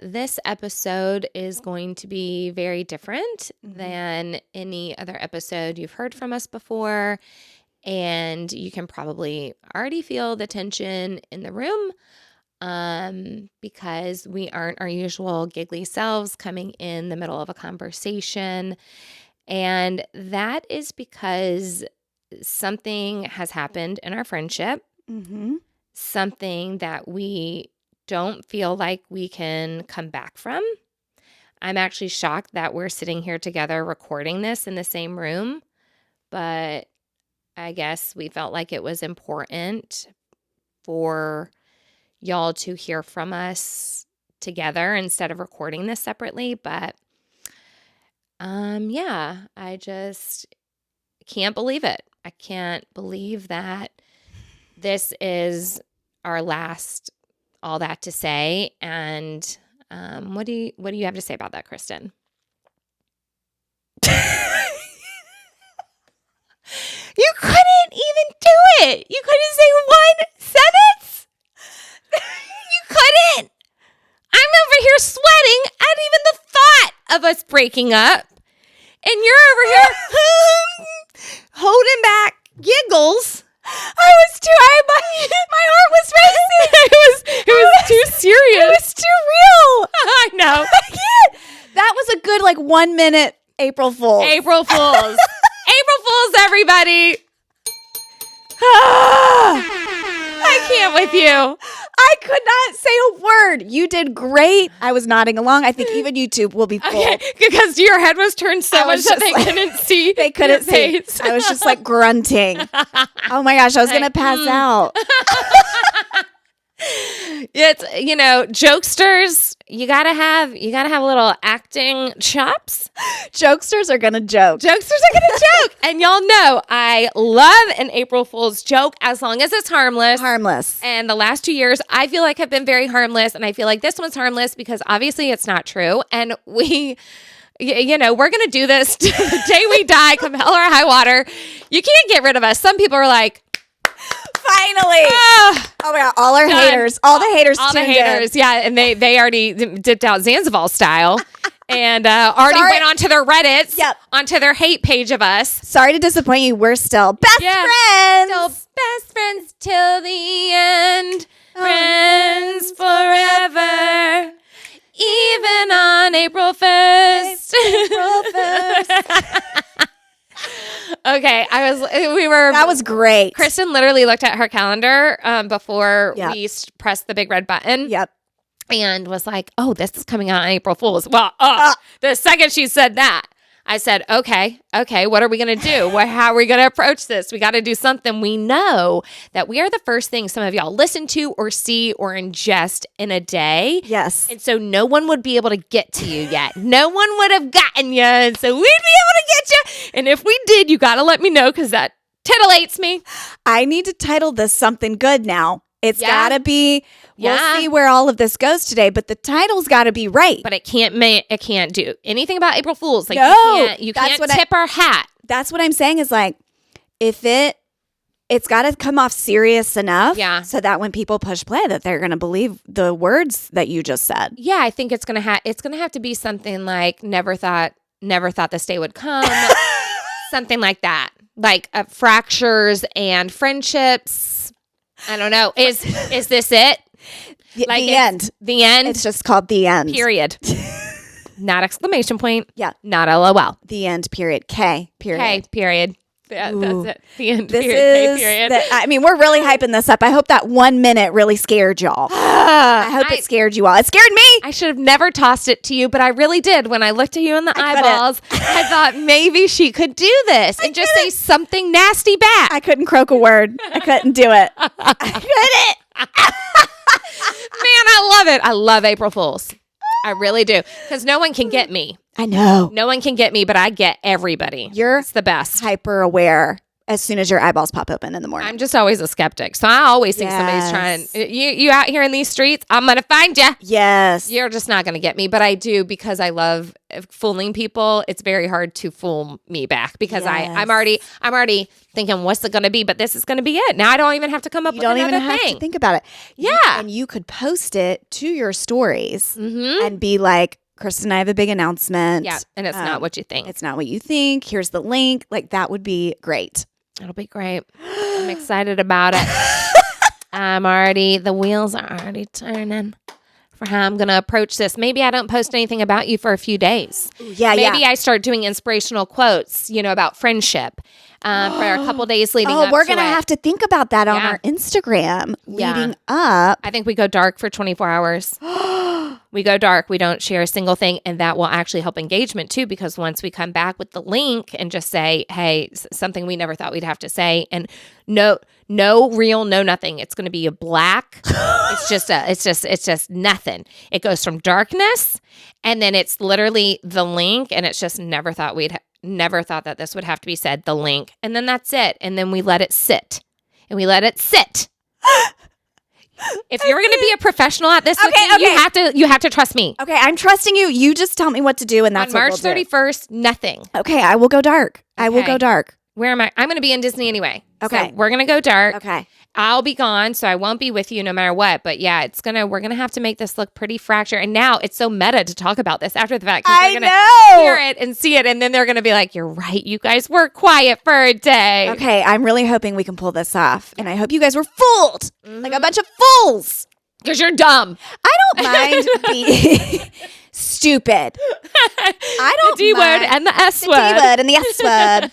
this episode is going to be very different than any other episode you've heard from us before. And you can probably already feel the tension in the room because we aren't our usual giggly selves coming in the middle of a conversation. And that is because something has happened in our friendship, something that we don't feel like we can come back from. I'm actually shocked that we're sitting here together recording this in the same room, but I guess we felt like it was important for y'all to hear from us together instead of recording this separately. But yeah, I just can't believe it. I can't believe that this is our last All That to Say. And what do you have to say about that, Kristen? You couldn't even do it. You couldn't say one sentence. You couldn't. I'm over here sweating at even the thought of us breaking up. And you're over here holding back giggles. My heart was racing. It was too serious. It was too real. I know. I can't. That was a good 1 minute April Fool's. April Fools. April Fools, everybody. I can't with you. I could not say a word. You did great. I was nodding along. I think even YouTube will be full. Okay, because your head was turned so much that they couldn't see. They couldn't see. Face. I was just grunting. Oh my gosh, I was going to pass out. It's, jokesters, you gotta have a little acting chops. Jokesters are going to joke. Jokesters are gonna joke. And y'all know I love an April Fool's joke as long as it's harmless. Harmless. And the last 2 years, I feel like have been very harmless. And I feel like this one's harmless because obviously it's not true. And we're going to do this till the day we die, come hell or high water. You can't get rid of us. Some people are like, finally. Oh my God. All our haters. All the haters. All the haters. In. Yeah. And they already dipped out Zanzibar style and already went onto their Reddits, onto their hate page of us. Sorry to disappoint you. We're still best friends. Still best friends till the end. Friends forever. Even on April 1st. April 1st. Okay, that was great. Kristen literally looked at her calendar before we pressed the big red button. Yep. And was like, oh, this is coming out on April Fool's. Well, the second she said that, I said, okay, what are we going to do? How are we going to approach this? We got to do something. We know that we are the first thing some of y'all listen to or see or ingest in a day. Yes. And so no one would be able to get to you yet. No one would have gotten you. And so we'd be able to get you. And if we did, you got to let me know because that titillates me. I need to title this something good now. It's got to be, we'll see where all of this goes today, but the title's got to be right. But it can't do anything about April Fools. You can't tip our hat. That's what I'm saying is if it's got to come off serious enough so that when people push play that they're going to believe the words that you just said. Yeah, I think it's going to have to be something like never thought this day would come. Something like that. Like fractures and friendships. I don't know. Is this it? The end. The end. It's just called the end. Period. Not exclamation point. Yeah. Not LOL. The end. Period. K. Period. K. Period. Yeah, that's it. The end. This period. is. K. Period. We're really hyping this up. I hope that 1 minute really scared y'all. I hope it scared you all. It scared me. I should have never tossed it to you, but I really did. When I looked at you in the eyeballs, I thought maybe she could do this and just say something nasty back. I couldn't croak a word. I couldn't do it. I couldn't. Man, I love it. I love April Fools. I really do. Because no one can get me. I know. No one can get me, but I get everybody. You're it's the best. Hyper aware as soon as your eyeballs pop open in the morning. I'm just always a skeptic. So I always think somebody's trying, you out here in these streets, I'm going to find you. Yes. You're just not going to get me. But I do, because I love fooling people. It's very hard to fool me back because I'm already thinking, what's it going to be? But this is going to be it. Now I don't even have to come up with another thing. You don't even have to think about it. Yeah. And you could post it to your stories and be like, Kristen and I have a big announcement. Yeah. And it's not what you think. It's not what you think. Here's the link. Like, that would be great. It'll be great. I'm excited about it. The wheels are already turning for how I'm going to approach this. Maybe I don't post anything about you for a few days. Maybe I start doing inspirational quotes, about friendship for a couple days leading up. We're going to have to think about that on our Instagram leading up. I think we go dark for 24 hours. We go dark. We don't share a single thing. And that will actually help engagement too, because once we come back with the link and just say, hey, something we never thought we'd have to say, and no reel, no nothing. It's going to be a black. It's just nothing. It goes from darkness, and then it's literally the link, and it's just never thought that this would have to be said, the link. And then that's it. And then we let it sit. And we let it sit. If you're going to be a professional at this, you have to trust me. Okay, I'm trusting you. You just tell me what to do, and that's on March 31st. Nothing. Okay, I will go dark. I will go dark. Where am I? I'm going to be in Disney anyway. Okay, so we're going to go dark. Okay, I'll be gone, so I won't be with you no matter what. But yeah, we're gonna have to make this look pretty fractured. And now it's so meta to talk about this after the fact. I they're gonna hear it and see it, and then they're gonna be like, "You're right, you guys were quiet for a day." Okay, I'm really hoping we can pull this off, and I hope you guys were fooled like a bunch of fools. Because you're dumb. I don't mind being stupid. I don't the D word and the S word. The D word and the S word.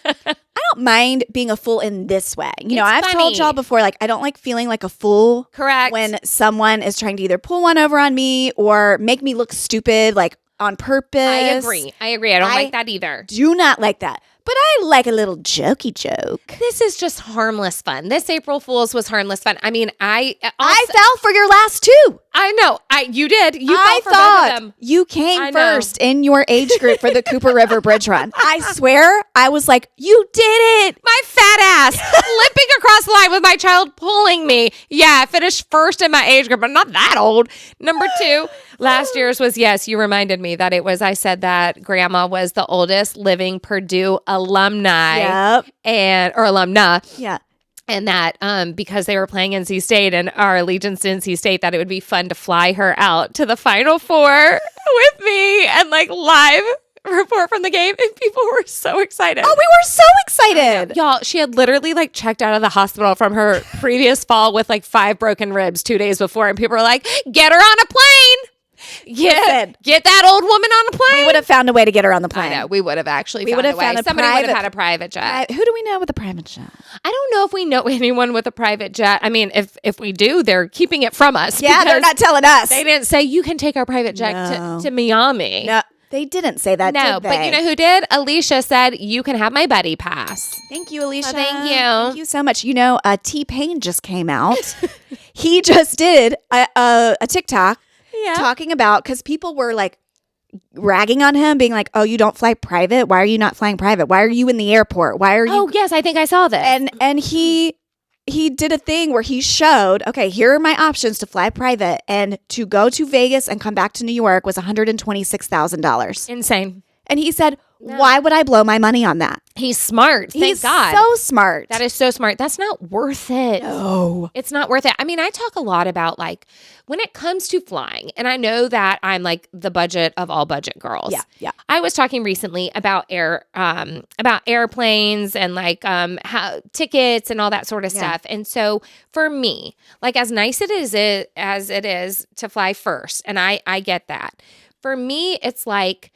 I don't mind being a fool in this way. I've told y'all before, like, I don't like feeling like a fool. Correct. When someone is trying to either pull one over on me or make me look stupid, like on purpose. I agree. I don't like that either. Do not like that. But I like a little jokey joke. This is just harmless fun. This April Fool's was harmless fun. I mean, I fell for your last two. I know. You did. You fell for both of them. You came first in your age group for the Cooper River Bridge Run. I swear, I was like, you did it. My fat ass limping across the line with my child pulling me. Yeah, I finished first in my age group. I'm not that old. Number 2, last year's was, yes, you reminded me that I said that Grandma was the oldest living Purdue alumni. Yep. Or alumna. Yeah. And that because they were playing NC State and our allegiance to NC State, that it would be fun to fly her out to the Final Four with me and like live report from the game. And people were so excited. Oh, we were so excited. Y'all, she had literally like checked out of the hospital from her previous fall with like 5 broken ribs 2 days before. And people were like, get her on a plane. Get that old woman on a plane. We would have found a way to get her on the plane. I know. We would have actually found a way. Somebody would have had a private jet. Who do we know with a private jet? I don't know if we know anyone with a private jet. I mean, if we do, they're keeping it from us. Yeah, they're not telling us. They didn't say, you can take our private jet to Miami. No, they didn't say that, no, did they? But you know who did? Alicia said, you can have my buddy pass. Thank you, Alicia. Thank you. Thank you so much. T-Pain just came out. He just did a TikTok. Yeah. Talking about, because people were like ragging on him, being like, oh, you don't fly private? Why are you not flying private? Why are you in the airport? Why are you? Oh, yes, I think I saw this. And he did a thing where he showed, okay, here are my options to fly private, and to go to Vegas and come back to New York was $126,000. Insane. And he said, why would I blow my money on that? He's smart. Thank God. He's so smart. That is so smart. That's not worth it. No. It's not worth it. I mean, I talk a lot about like when it comes to flying, and I know that I'm like the budget of all budget girls. Yeah. I was talking recently about airplanes and like how tickets and all that sort of stuff. And so for me, like as nice as it is to fly first, and I get that. For me, it's like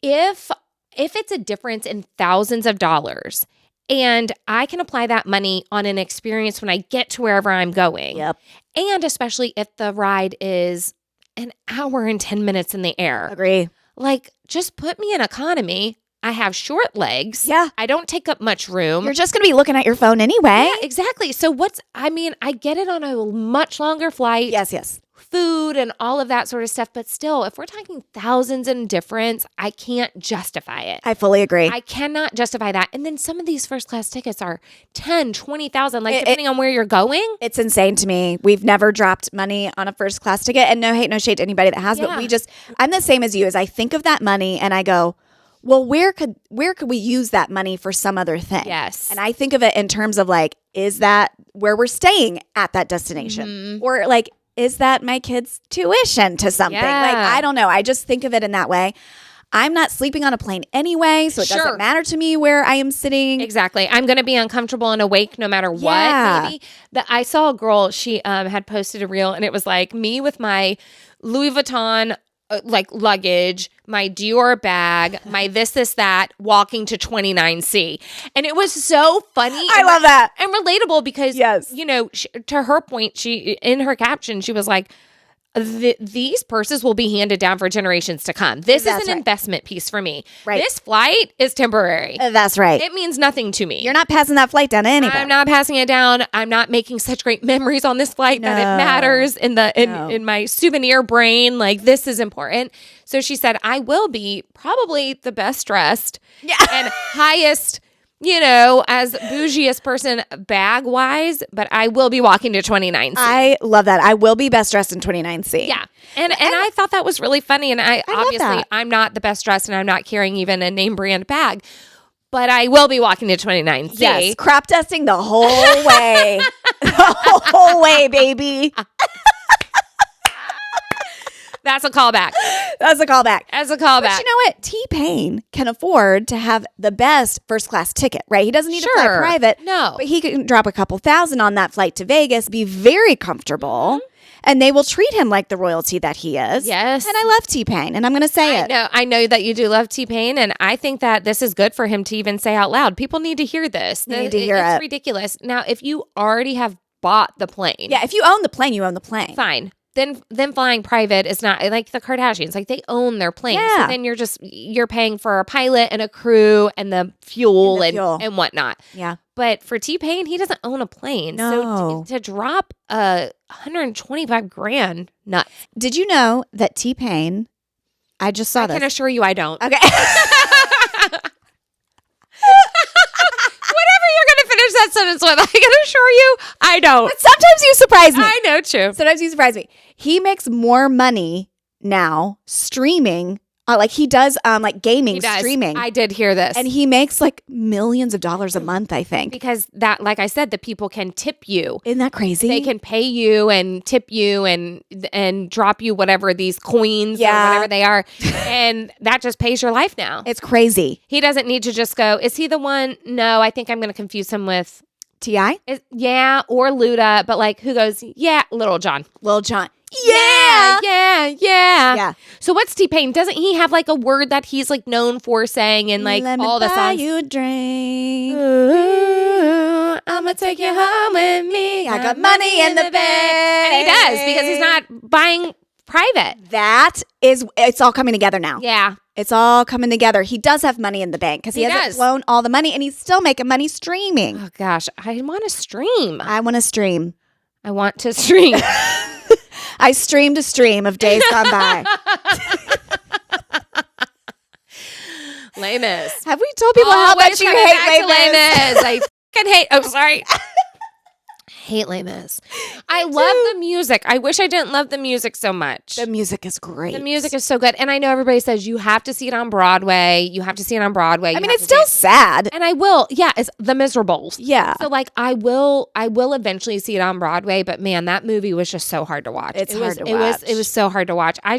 if it's a difference in thousands of dollars and I can apply that money on an experience when I get to wherever I'm going. Yep. And especially if the ride is an hour and 10 minutes in the air. Agree. Like, just put me in economy. I have short legs. Yeah. I don't take up much room. You're just going to be looking at your phone anyway. Yeah, exactly. So I get it on a much longer flight. Yes. food and all of that sort of stuff. But still, if we're talking thousands in difference, I can't justify it. I fully agree. I cannot justify that. And then some of these first class tickets are 10, 20,000, like depending on where you're going. It's insane to me. We've never dropped money on a first class ticket, and no hate, no shade to anybody that has, but I'm the same as you. As I think of that money and I go, well, where could we use that money for some other thing? Yes. And I think of it in terms of like, is that where we're staying at that destination? Or like, is that my kid's tuition to something? Yeah. Like, I don't know. I just think of it in that way. I'm not sleeping on a plane anyway, so it doesn't matter to me where I am sitting. Exactly. I'm going to be uncomfortable and awake no matter what. Maybe. I saw a girl, she had posted a reel, and it was like me with my Louis Vuitton like luggage, my Dior bag, my this, that, walking to 29C. And it was so funny. I love that. And relatable because, you know, to her point, she in her caption, she was like, these purses will be handed down for generations to come. This is an investment piece for me. Right. This flight is temporary. That's right. It means nothing to me. You're not passing that flight down to anybody. I'm not passing it down. I'm not making such great memories on this flight that it matters in my souvenir brain. Like, this is important. So she said, I will be probably the best dressed and highest, you know, as bougiest person bag wise, but I will be walking to 29C. I love that. I will be best dressed in 29C. Yeah. And I thought that was really funny. And I obviously, I'm not the best dressed and I'm not carrying even a name brand bag, but I will be walking to 29C. Yes. Crop dusting the whole way. The whole way, baby. That's a callback. That's a callback. That's a callback. But you know what? T-Pain can afford to have the best first class ticket, right? He doesn't need to fly private. No. But he can drop a couple thousand on that flight to Vegas, be very comfortable, and they will treat him like the royalty that he is. Yes. And I love T-Pain, and I'm going to say it. I know that you do love T-Pain, and I think that this is good for him to even say out loud. People need to hear this. They need to hear it. It's ridiculous. Now, if you already have bought the plane. Yeah, if you own the plane, you own the plane. Fine. Then flying private is not like the Kardashians. Like, they own their plane. Yeah. So then you're paying for a pilot and a crew and the fuel and whatnot. Yeah. But for T-Pain, he doesn't own a plane. No. So to drop $125,000, nuts. Did you know that T-Pain, I just saw this. I can assure you I don't. Okay. Whatever you're going to finish that sentence with, I can assure you I don't. But sometimes you surprise me. I know, true. Sometimes you surprise me. He makes more money now streaming. Like he does like gaming, streaming. I did hear this. And he makes like millions of dollars a month, I think. Because that, like I said, the people can tip you. Isn't that crazy? They can pay you and tip you and drop you whatever these coins or whatever they are. And that just pays your life now. It's crazy. He doesn't need to just go, is he the one? No, I think I'm going to confuse him with T.I.? Yeah, or Luda. But like, who goes, yeah, Little John. Lil Jon. Yeah. So what's T-Pain? Doesn't he have like a word that he's like known for saying in like all the songs? Let me buy you a drink. Ooh, I'ma take you home with me. I got money in the bank. And he does because he's not buying private. It's all coming together now. Yeah. It's all coming together. He does have money in the bank because he hasn't blown all the money and he's still making money streaming. Oh gosh, I want to stream. I want to stream. I want to stream. I streamed a stream of days gone by. Les Mis. Have we told people how much you hate Les Mis? I fucking hate. Oh, sorry. Hate Les Mis. I love the music. I wish I didn't love the music so much. The music is great. The music is so good. And I know everybody says you have to see it on Broadway. You have to see it on Broadway. I mean, it's still sad. And I will. Yeah, it's The Miserables. Yeah. So like I will eventually see it on Broadway, but man, that movie was just so hard to watch. It was so hard to watch. I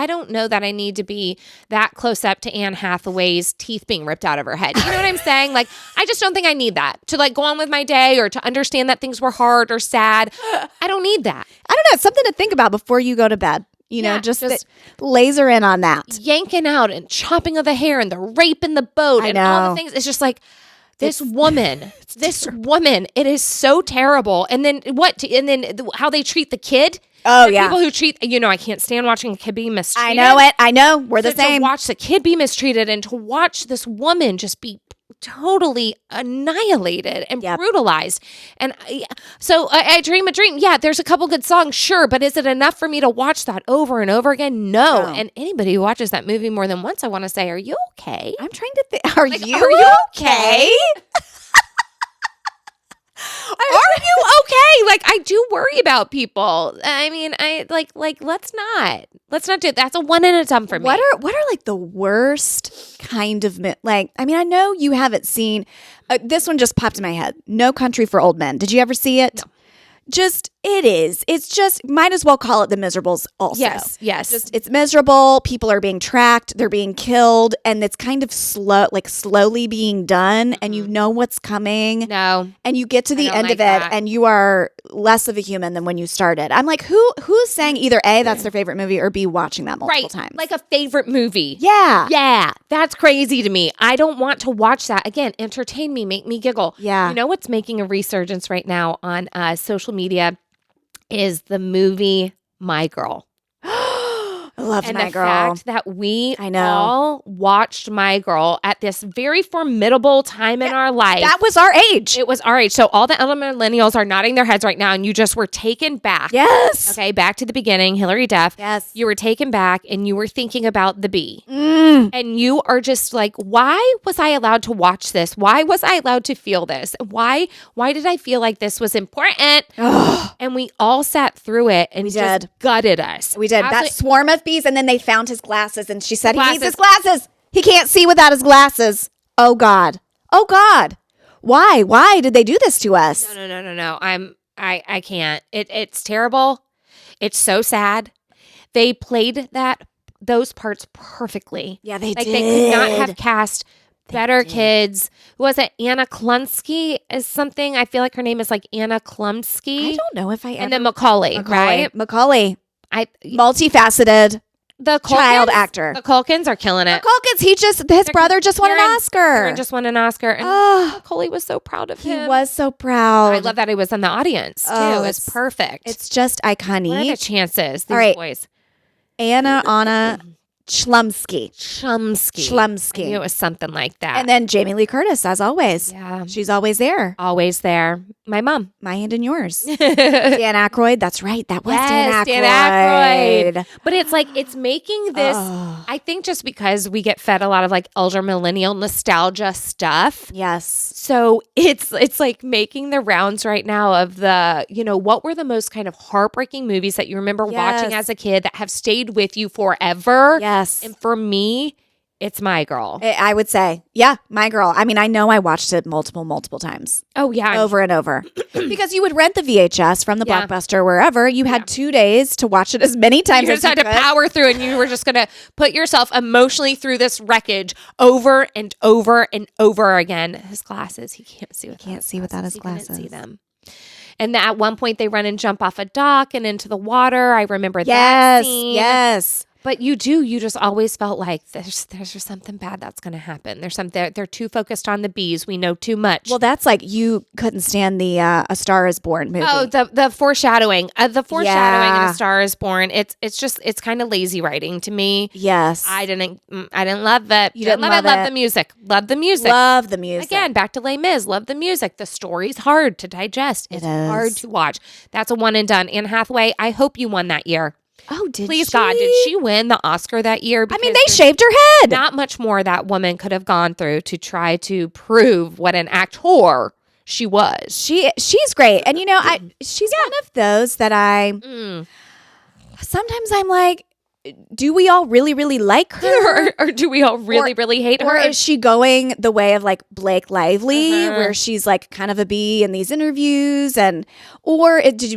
don't know that I need to be that close up to Anne Hathaway's teeth being ripped out of her head. You know what I'm saying? Like, I just don't think I need that to like go on with my day or to understand that things were hard or sad. I don't need that. I don't know. It's something to think about before you go to bed. You know, just laser in on that. Yanking out and chopping of the hair and the rape in the boat and all the things. It's just like, this woman, it is so terrible. And then how they treat the kid. Oh, yeah. People who treat, I can't stand watching a kid be mistreated. I know it. I know. We're the same. To watch the kid be mistreated and to watch this woman just be totally annihilated and Yep. brutalized. And I Dream a Dream. Yeah, there's a couple good songs, sure, but is it enough for me to watch that over and over again? No. No. And anybody who watches that movie more than once, I want to say, are you okay? I'm trying to think. Are Like, you are you okay? Are you okay? Like, I do worry about people. I mean, let's not do it. That's a one and a done for me. What are like the worst kind of like? I mean, I know you haven't seen. This one just popped in my head. No Country for Old Men. Did you ever see it? No. It's just might as well call it The Miserables also. Yes. It's miserable. People are being tracked. They're being killed. And it's kind of slowly being done. And you know what's coming. No. And you get to the don't end like of it that. and you are less of a human than when you started. I'm like, who's saying either A, that's their favorite movie, or B, watching that multiple times? Like a favorite movie. yeah. Yeah, that's crazy to me. I don't want to watch that. Again, entertain me, make me giggle. Yeah. You know what's making a resurgence right now on social media is the movie My Girl. I loved And My the Girl. fact that we I know. all watched My Girl at this very formidable time in our life. That was our age. It was our age. So all the elder millennials are nodding their heads right now, and you just were taken back. Yes. Okay, back to the beginning, Hillary Duff. Yes. You were taken back and you were thinking about the bee. Mm. And you are just like, why was I allowed to watch this? Why was I allowed to feel this? Why did I feel like this was important? Ugh. And we all sat through it and We just did. gutted us. We did. That Absolutely- swarm of bees, and then they found his glasses, and she said he needs his Glasses. glasses. He can't see without his glasses. Oh God. Oh God. Why? Why did they do this to us? No. I can't. It's terrible. It's so sad. They played those parts perfectly. Yeah, they Like did. they could not have cast better kids. Who was it? Anna Klunsky is something. I feel like her name is like Anna Klumsky. I don't know if I And ever. then Macaulay, right? Macaulay. I Multifaceted the child Culkins- actor. The Culkins are killing it. His brother just won an Oscar. Karen just won an Oscar, and Oh, Macaulay was so proud of he him. was so proud. I love that he was in the audience too. Oh, It's perfect. It's just what are the iconic. chances? These All right. boys. Anna Chlumsky. Chumsky. Chlumsky. I knew it was something like that. And then Jamie Lee Curtis, as always. yeah, She's always there. always there. My mom. My hand in yours. Dan Dan Aykroyd. That's right. That was Dan Aykroyd. Dan Aykroyd. But it's like, it's making this, Oh. I think just because we get fed a lot of like elder millennial nostalgia stuff. Yes. So it's like making the rounds right now of the, what were the most kind of heartbreaking movies that you remember watching Yes. as a kid that have stayed with you forever? Yes. And for me, it's My Girl. I would say, yeah, My Girl. I mean, I know I watched it multiple times, Oh, yeah. over and over, because you would rent the VHS from the Yeah. Blockbuster, wherever. You had 2 days to watch it as many times You as just had to could. power through, and you were just going to put yourself emotionally through this wreckage over and over and over again. His glasses, he can't see without Can't see without his He couldn't see glasses. them. And at one point, they run and jump off a dock and into the water. I remember that Yes. scene. Yes. But you just always felt like there's just something bad that's going to happen. They're too focused on the bees. We know too much. Well, that's like you couldn't stand the A Star Is Born movie. Oh, the foreshadowing, in Yeah. A Star Is Born. It's kind of lazy writing to me. yes. I didn't love it. You didn't love love it. Love it. the music. Love the music. love the music. Again, back to Les Mis. Love the music. The story's hard to digest. It's is. hard to watch. That's a one and done. Anne Hathaway, I hope you won that year. Oh, did Please, she? God, did she win the Oscar that year? I Because mean, they there's shaved her head. not much more that woman could have gone through to try to prove what an actor she was. She's great, and she's one of those that sometimes I'm like, do we all really, really like her? or do we all really, really hate Or her? is she going the way of like Blake Lively, Uh-huh. where she's like kind of a bee in these interviews, did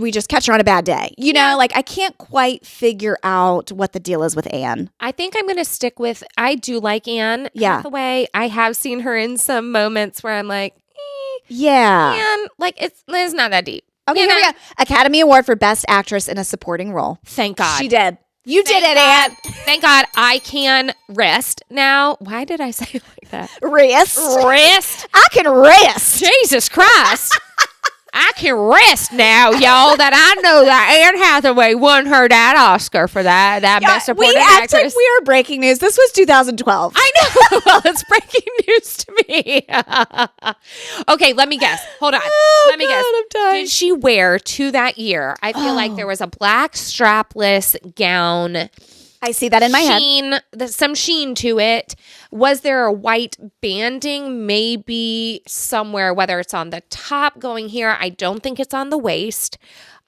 we just catch her on a bad day? Like I can't quite figure out what the deal is with Anne. I think I'm going to stick with, I do like Anne Yeah. Hathaway. I have seen her in some moments where I'm like, Yeah. Anne, like it's not that deep. Okay, You here we know? go. Academy Award for Best Actress in a Supporting Role. Thank God. She did. You did Thank it, Anne. God. Thank God I can rest now. Why did I say it like that? Rest. Rest? I can rest. Jesus Christ. I can rest now, y'all, that I know that Anne Hathaway won her that Oscar for that best we supporting act actress. like we are breaking news. This was 2012. I know. Well, it's breaking news to me. Okay, let me guess. Hold on. Let me guess. I'm dying. Did she wear to that year? I feel like there was a black strapless gown. I see that in my head. Sheen, some sheen to it. Was there a white banding maybe somewhere, whether it's on the top going here? I don't think it's on the waist.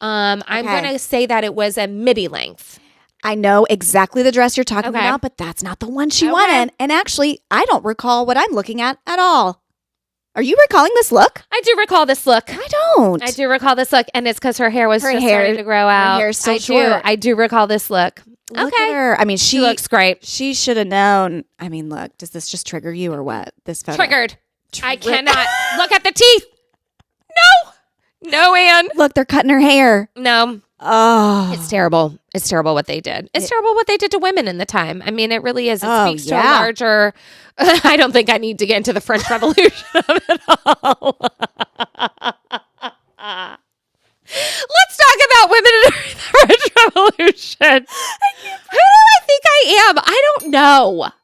I'm going to say that it was a midi length. I know exactly the dress you're talking Okay. about, but that's not the one she wanted. And actually, I don't recall what I'm looking at all. Are you recalling this look? I do recall this look. I don't. I do recall this look, and it's because her hair was just starting to grow out. Her hair's still I short. I do recall this look. Look Okay. at her. I mean, She looks great. She should have known. I mean, look, does this just trigger you or what? This photo. Triggered. I cannot. Look at the teeth. No, Anne. Look, they're cutting her hair. No. Oh. It's terrible. It's terrible what they did. It's terrible what they did to women in the time. I mean, it really is. It speaks to a larger. I don't think I need to get into the French Revolution of it all. Let's talk about women in the French Revolution. Who do I think I am? I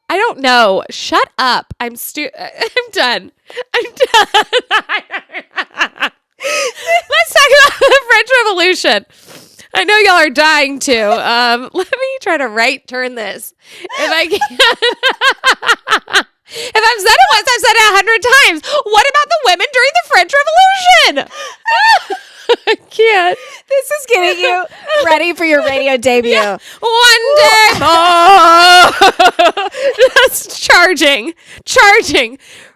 don't know. Shut up. I'm done. I'm done. Let's talk about the French Revolution. I know y'all are dying to. Let me try to right turn this. If I can. If I've said it once, I've said it 100 times. What about the women during the French Revolution? I can't. This is getting you ready for your radio debut. Yeah. One day more. Just charging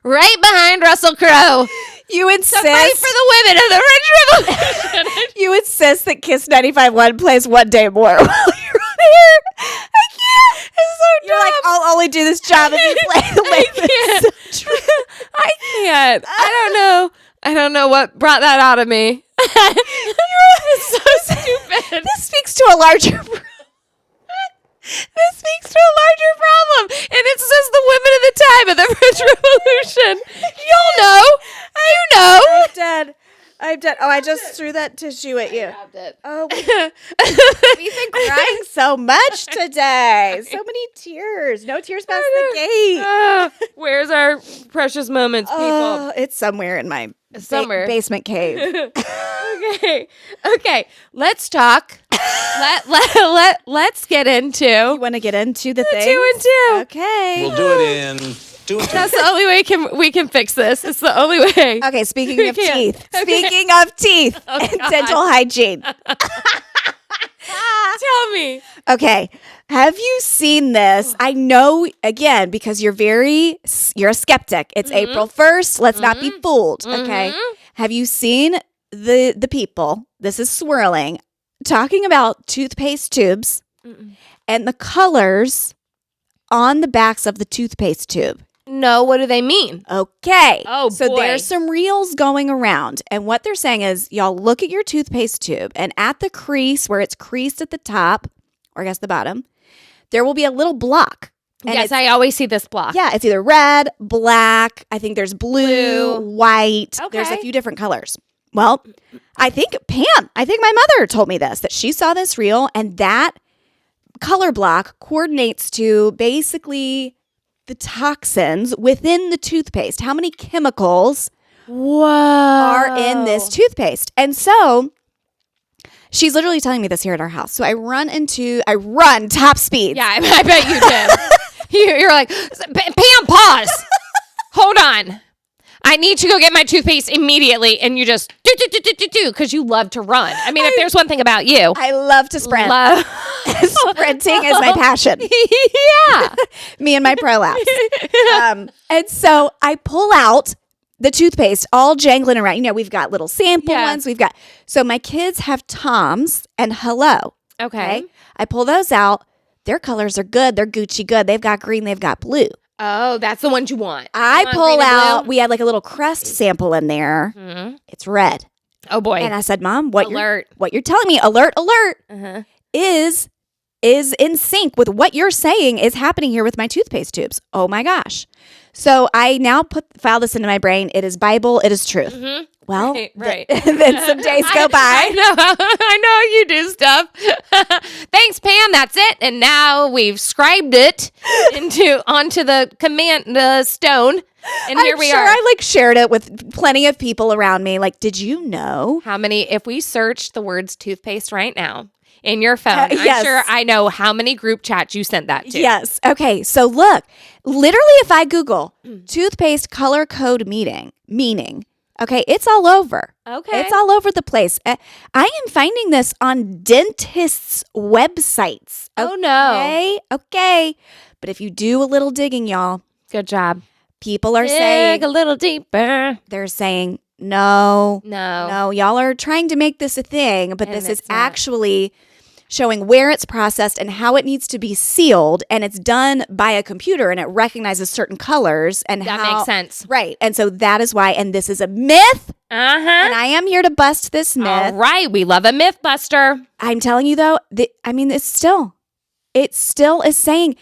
right behind Russell Crowe. You insist. To fight for the women of the French Revolution. You insist that Kiss 95.1 plays One Day More while you're on here. I can't. It's so You're like, I'll only do this job if you play the women. I can't. I don't know what brought that out of me. It's so stupid. This speaks to a larger This speaks to a larger problem. And it's just the women of the time of the French Revolution. You'll know. You know. I'm dead. Oh, I just threw that tissue at you. Oh, we've been crying so much today. So many tears. No tears past the gate. Where's our precious moments, people? Oh, it's somewhere in my basement cave. Okay. Let's talk. Let's get into. You want to get into the thing? 2 and 2. Okay. We'll do it in 2 and 2. That's the only way we can fix this. It's the only way. Okay, speaking of can't. teeth. Okay. Speaking of teeth and God. dental hygiene. Tell me. Okay. Have you seen this? I know, again, because you're a skeptic. It's April 1st. Let's not be fooled. Okay. Have you seen the people, this is swirling, talking about toothpaste tubes and the colors on the backs of the toothpaste tube? No, what do they mean? Okay. Oh, so boy. there's some reels going around. And what they're saying is, y'all look at your toothpaste tube, and at the crease where it's creased at the top, or I guess the bottom, there will be a little block. And yes, I always see this block. yeah, it's either red, black. I think there's blue, white. Okay. There's a few different colors. Well, I think my mother told me this, that she saw this reel, and that color block coordinates to basically the toxins within the toothpaste. How many chemicals Whoa. are in this toothpaste? And so she's literally telling me this here at our house. So I run top speed. Yeah, I bet you did. You're like, Pam, pause. Hold on. I need to go get my toothpaste immediately. And you just do because you love to run. I mean, if there's one thing about you. I love to sprint. Sprinting is my passion. Yeah. Me and my prolapse. And so I pull out the toothpaste all jangling around. You know, we've got little sample ones. So my kids have Tom's and Hello. Okay. I pull those out. Their colors are good. They're Gucci good. They've got green. They've got blue. Oh, that's the ones you want. I You want pull green and out, blue? we had like a little Crest sample in there. Mhm. It's red. Oh, boy. And I said, Mom, what Alert. you're telling me, alert, Uh-huh. is in sync with what you're saying is happening here with my toothpaste tubes. Oh my gosh. So I now file this into my brain. It is Bible. It is truth. Well, Right. then some days go by. I know you do stuff. Thanks, Pam. That's it. And now we've scribed it onto the stone. And here we are. I like shared it with plenty of people around me. Like, did you know? How many, if we search the words toothpaste right now in your phone, yes. I'm sure I know how many group chats you sent that to. Yes. Okay. So look, literally if I Google toothpaste color code meaning, okay, it's all over. Okay. It's all over the place. I am finding this on dentists' websites. Oh, no. Okay. But if you do a little digging, y'all, Good job. people are Dig saying, a little deeper. they're saying, no, y'all are trying to make this a thing, but And this is it's not. actually showing where it's processed and how it needs to be sealed, and it's done by a computer and it recognizes certain colors and That how makes sense. right. And so that is why, and this is a myth, Uh-huh. and I am here to bust this myth. All right. We love a myth buster. I'm telling you though, it still is saying.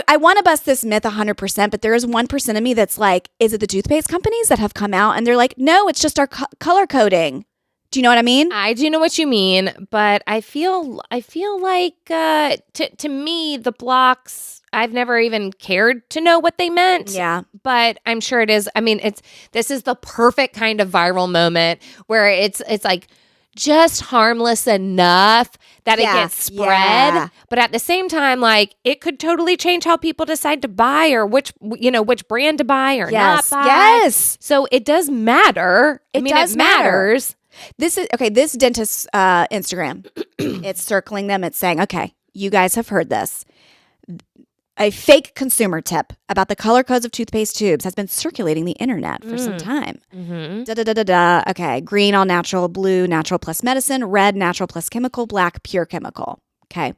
I want to bust this myth 100%, but there is 1% of me that's like, is it the toothpaste companies that have come out and they're like, no, it's just our color coding. Do you know what I mean? I do know what you mean, but I feel like to me the blocks, I've never even cared to know what they meant. Yeah. But I'm sure it is. I mean, this is the perfect kind of viral moment where it's like just harmless enough that it gets spread, Yeah. but at the same time, like it could totally change how people decide to buy or which brand to buy or Yes. not buy. Yes. So it does matter. It does it matter. matters. This dentist's Instagram, it's circling them. It's saying, okay, you guys have heard this. A fake consumer tip about the color codes of toothpaste tubes has been circulating the internet for some time. Mm-hmm. Okay, green, all natural, blue, natural plus medicine, red, natural plus chemical, black, pure chemical. Okay.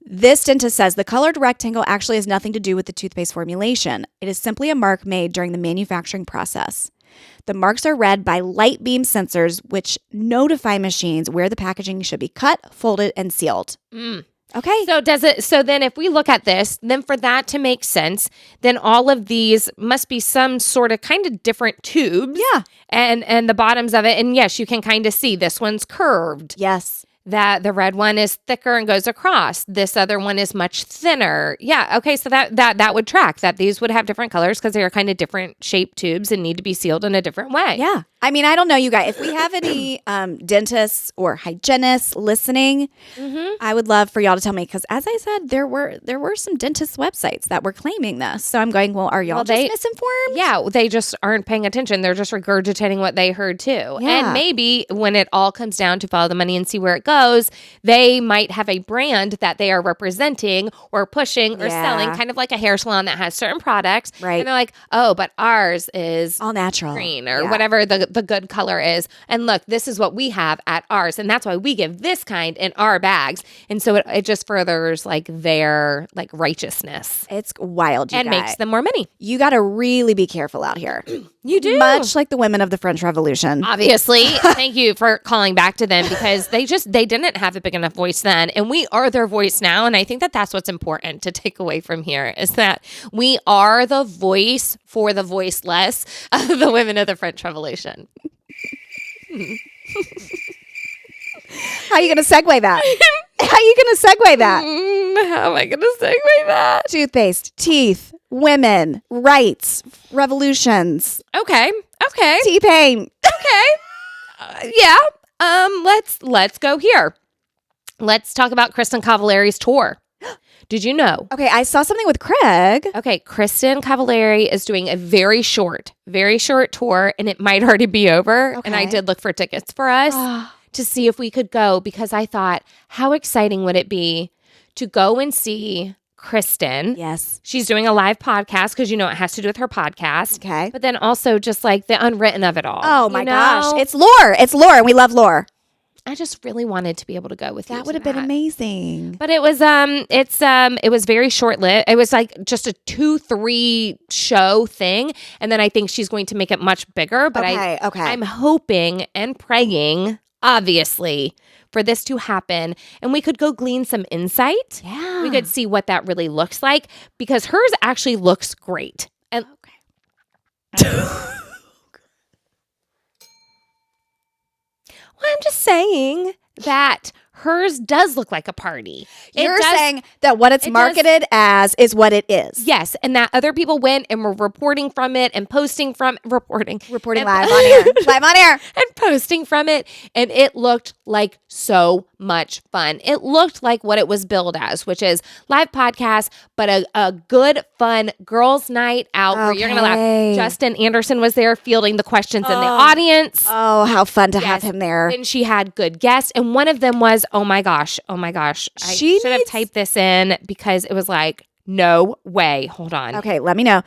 This dentist says the colored rectangle actually has nothing to do with the toothpaste formulation. It is simply a mark made during the manufacturing process. The marks are read by light beam sensors, which notify machines where the packaging should be cut, folded, and sealed. Okay. So then if we look at this, then for that to make sense, then all of these must be some sort of kind of different tubes. Yeah. And the bottoms of it. And yes, you can kind of see this one's curved. Yes. That the red one is thicker and goes across. This other one is much thinner. Yeah. Okay. So that would track that these would have different colors because they are kind of different shaped tubes and need to be sealed in a different way. Yeah. I mean, I don't know, you guys. If we have any dentists or hygienists listening, I would love for y'all to tell me because, as I said, there were some dentist websites that were claiming this. So I'm going, well, are y'all just misinformed? Yeah, they just aren't paying attention. They're just regurgitating what they heard too. Yeah. And maybe when it all comes down to follow the money and see where it goes, they might have a brand that they are representing or pushing or selling, kind of like a hair salon that has certain products. Right. And they're like, oh, but ours is All natural. green or whatever the good color is. And look, this is what we have at ours. And that's why we give this kind in our bags. And so it just furthers like their like righteousness It's wild, you and guys. makes them more money. You got to really be careful out here. You do. Much like the women of the French Revolution. Obviously. Thank you for calling back to them because they didn't have a big enough voice then. And we are their voice now. And I think that that's what's important to take away from here is that we are the voice for the voiceless of the women of the French Revolution. How are you going to segue that? How are you going to segue that? How am I going to segue that? Toothpaste, teeth, women, rights, revolutions, Okay. T-Pain. Yeah. Let's go here. Let's talk about Kristen Cavallari's tour. Did you know? Okay, I saw something with Craig. Okay, Kristen Cavallari is doing a very short tour, and it might already be over. And I Okay. did look for tickets for us to see if we could go because I thought, how exciting would it be to go and see Kristen? Yes. She's doing a live podcast because it has to do with her podcast. Okay. But then also just like the unwritten of it all. Oh my you know? gosh. It's lore. It's lore, and we love lore. I just really wanted to be able to go with you. That to would have been that. amazing. But it was it was very short lived. It was like just a 2-3 show thing, and then I think she's going to make it much bigger. But Okay. I'm hoping and praying, obviously, for this to happen, and we could go glean some insight. Yeah. We could see what that really looks like because hers actually looks great. And saying that hers does look like a party. You're saying that what it's marketed as is what it is. Yes, and that other people went and were reporting from it and posting from reporting live on air, live on air, and posting from it, and it looked like so much fun. It looked like what it was billed as, which is live podcast, but a good, fun girls' night out where you're gonna laugh. Justin Anderson was there fielding the questions in the audience. Oh, how fun to have him there! And she had good guests, and one of them was, oh my gosh. I should have typed this in because it was like, no way. Hold on. Okay, let me know.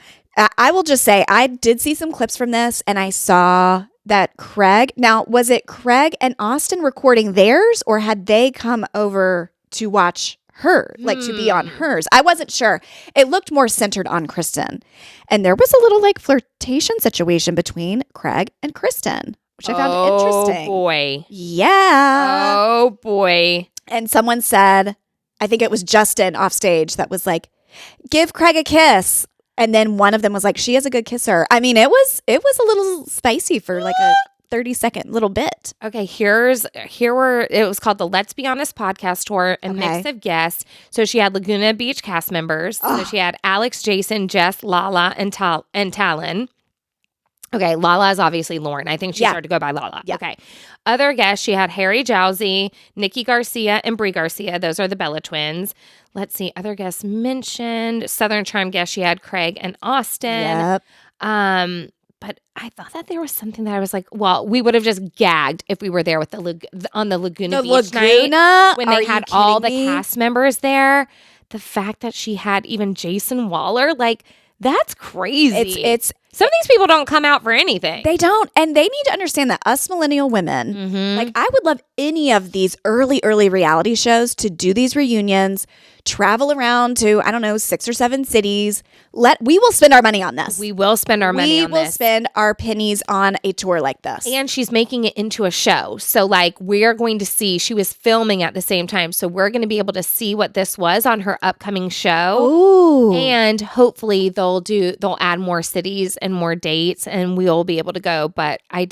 I will just say I did see some clips from this, and I saw that Craig. Now, was it Craig and Austin recording theirs, or had they come over to watch her, like to be on hers? I wasn't sure. It looked more centered on Kristen, and there was a little like flirtation situation between Craig and Kristen, which I found interesting. Oh boy. Yeah. Oh boy. And someone said, I think it was Justin off stage that was like, give Craig a kiss. And then one of them was like, she is a good kisser. I mean, it was a little spicy for like a 30-second little bit. Okay, it was called the Let's Be Honest podcast tour, a mix of guests. So she had Laguna Beach cast members. So she had Alex, Jason, Jess, Lala, and Talon. Okay, Lala is obviously Lauren. I think she started to go by Lala. Yeah. Okay. Other guests, she had Harry Jowsey, Nikki Garcia, and Brie Garcia. Those are the Bella twins. Let's see. Other guests mentioned. Southern Charm guests, she had Craig and Austin. Yep. But I thought that there was something that I was like, well, we would have just gagged if we were there with on the Laguna Beach night when they had all the cast members there. The fact that she had even Jason Waller, like, that's crazy. It's some of these people don't come out for anything. They don't. And they need to understand that us millennial women, like I would love any of these early reality shows to do these reunions, travel around to, I don't know, 6 or 7 cities. We will spend our money on this. We will spend our money on this. We will spend our pennies on a tour like this. And she's making it into a show. So like we're going to see, she was filming at the same time. So we're going to be able to see what this was on her upcoming show. Ooh. And hopefully they'll add more cities and more dates and we'll be able to go. But I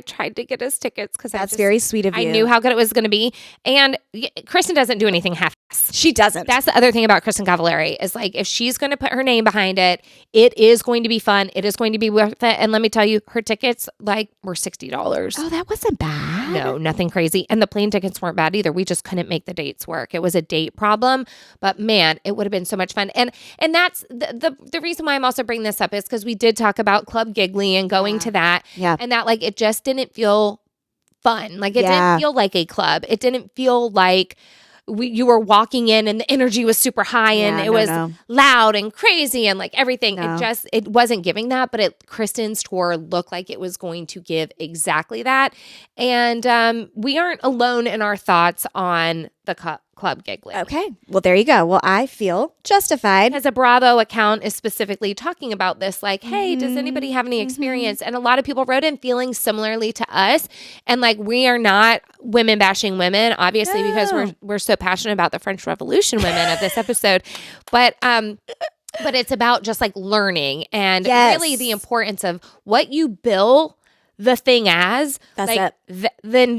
tried to get us tickets because that's very sweet of you. I knew how good it was going to be. And Kristen doesn't do anything half. She doesn't. That's the other thing about Kristen Cavallari is like, if she's going to put her name behind it, it is going to be fun. It is going to be worth it. And let me tell you, her tickets like were $60. Oh, that wasn't bad. No, nothing crazy. And the plane tickets weren't bad either. We just couldn't make the dates work. It was a date problem, but man, it would have been so much fun. And that's the reason why I'm also bringing this up is because we did talk about Club Giggly and going to that. Yeah. And that like, it just didn't feel fun. Like it didn't feel like a club. It didn't feel like you were walking in and the energy was super high and it was loud and crazy and like everything. It wasn't giving that, but Kristen's tour looked like it was going to give exactly that. And we aren't alone in our thoughts on the Club Giggly. Okay. Well, there you go. Well, I feel justified. Because a Bravo account is specifically talking about this, like, hey, does anybody have any experience? And a lot of people wrote in feeling similarly to us. And like, we are not women bashing women, obviously, because we're so passionate about the French Revolution women of this episode. But it's about just like learning and really the importance of what you bill the thing as. That's like, it.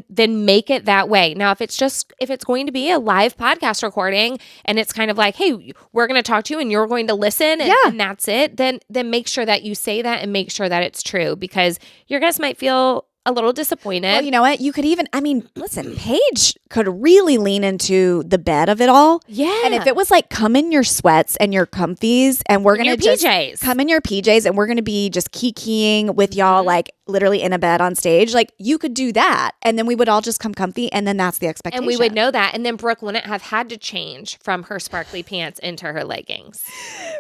Then make it that way. Now, if it's going to be a live podcast recording and it's kind of like, hey, we're going to talk to you and you're going to listen and that's it, then make sure that you say that and make sure that it's true because your guests might feel a little disappointed. Well, you know what? You could even, listen, Paige could really lean into the bed of it all. Yeah. And if it was like, come in your sweats and your comfies and we're going to just PJs. Come in your PJs and we're going to be just kikiing with y'all, like literally in a bed on stage. Like you could do that. And then we would all just come comfy. And then that's the expectation. And we would know that. And then Brooke wouldn't have had to change from her sparkly pants into her leggings.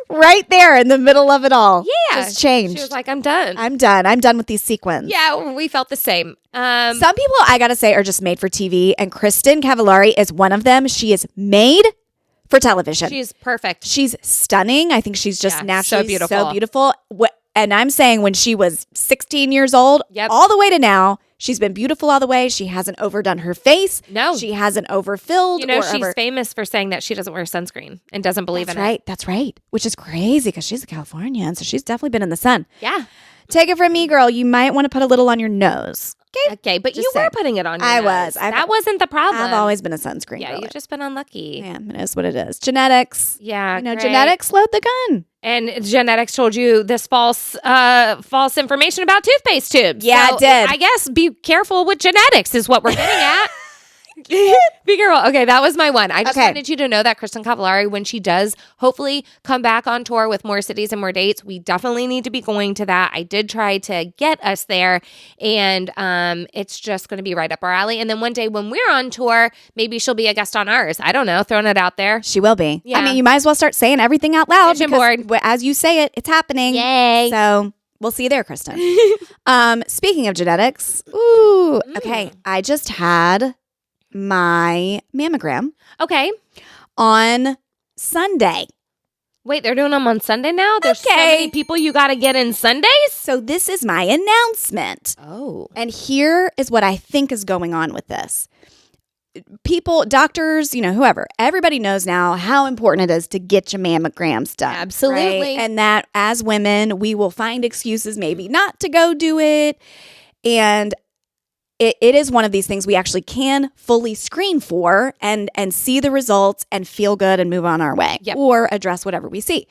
Right there in the middle of it all. Yeah. Just changed. She was like, I'm done. I'm done with these sequins. Yeah, we felt the same. Some people, I gotta say, are just made for TV, and Kristen Cavallari is one of them. She is made for television. She's perfect. She's stunning. I think she's just naturally so beautiful. And I'm saying when she was 16 years old, all the way to now, she's been beautiful all the way. She hasn't overdone her face. No. She hasn't overfilled. You know, she's famous for saying that she doesn't wear sunscreen and doesn't believe in it. That's right. Which is crazy because she's a Californian, so she's definitely been in the sun. Yeah. Take it from me, girl. You might want to put a little on your nose. Okay, but Just you were saying. putting it on your I nose. was. That wasn't the problem. I've always been a sunscreen Yeah, girly. you've just been unlucky. Yeah, it is what it is. Genetics. Yeah, great. Genetics load the gun. And genetics told you this false information about toothpaste tubes. Yeah, So it did. I guess be careful with genetics is what we're getting at. Be careful. Okay, that was my one. I just wanted you to know that Kristen Cavallari, when she does hopefully come back on tour with more cities and more dates, we definitely need to be going to that. I did try to get us there, and it's just going to be right up our alley. And then one day when we're on tour, maybe she'll be a guest on ours. I don't know, throwing it out there. She will be. Yeah. I mean, you might as well start saying everything out loud. Vision because board. as you say it, it's happening. Yay. So we'll see you there, Kristen. Speaking of genetics, okay, I just had my mammogram Okay. on Sunday. Wait, they're doing them on Sunday now? There's so Okay. many people you got to get in Sundays? So this is my announcement. Oh. And here is what I think is going on with this. People, doctors, whoever, everybody knows now how important it is to get your mammograms done. Absolutely. right? And that as women, we will find excuses maybe not to go do it. And it is one of these things we actually can fully screen for and see the results and feel good and move on our way Yep. or address whatever we see.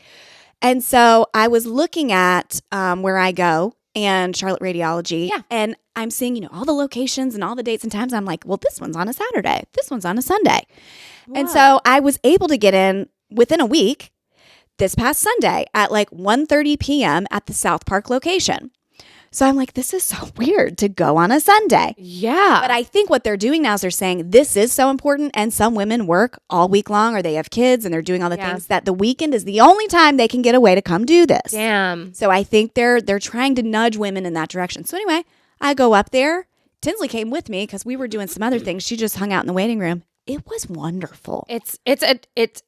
And so I was looking at where I go and Charlotte Radiology, Yeah. and I'm seeing, all the locations and all the dates and times. I'm like, well, this one's on a Saturday. This one's on a Sunday. And so I was able to get in within a week this past Sunday at like 1:30 p.m. at the South Park location. So I'm like, this is so weird to go on a Sunday. Yeah. But I think what they're doing now is they're saying this is so important, and some women work all week long or they have kids and they're doing all the Yeah. things that the weekend is the only time they can get away to come do this. Damn. So I think they're trying to nudge women in that direction. So anyway, I go up there. Tinsley came with me because we were doing some other things. She just hung out in the waiting room. It was wonderful. It's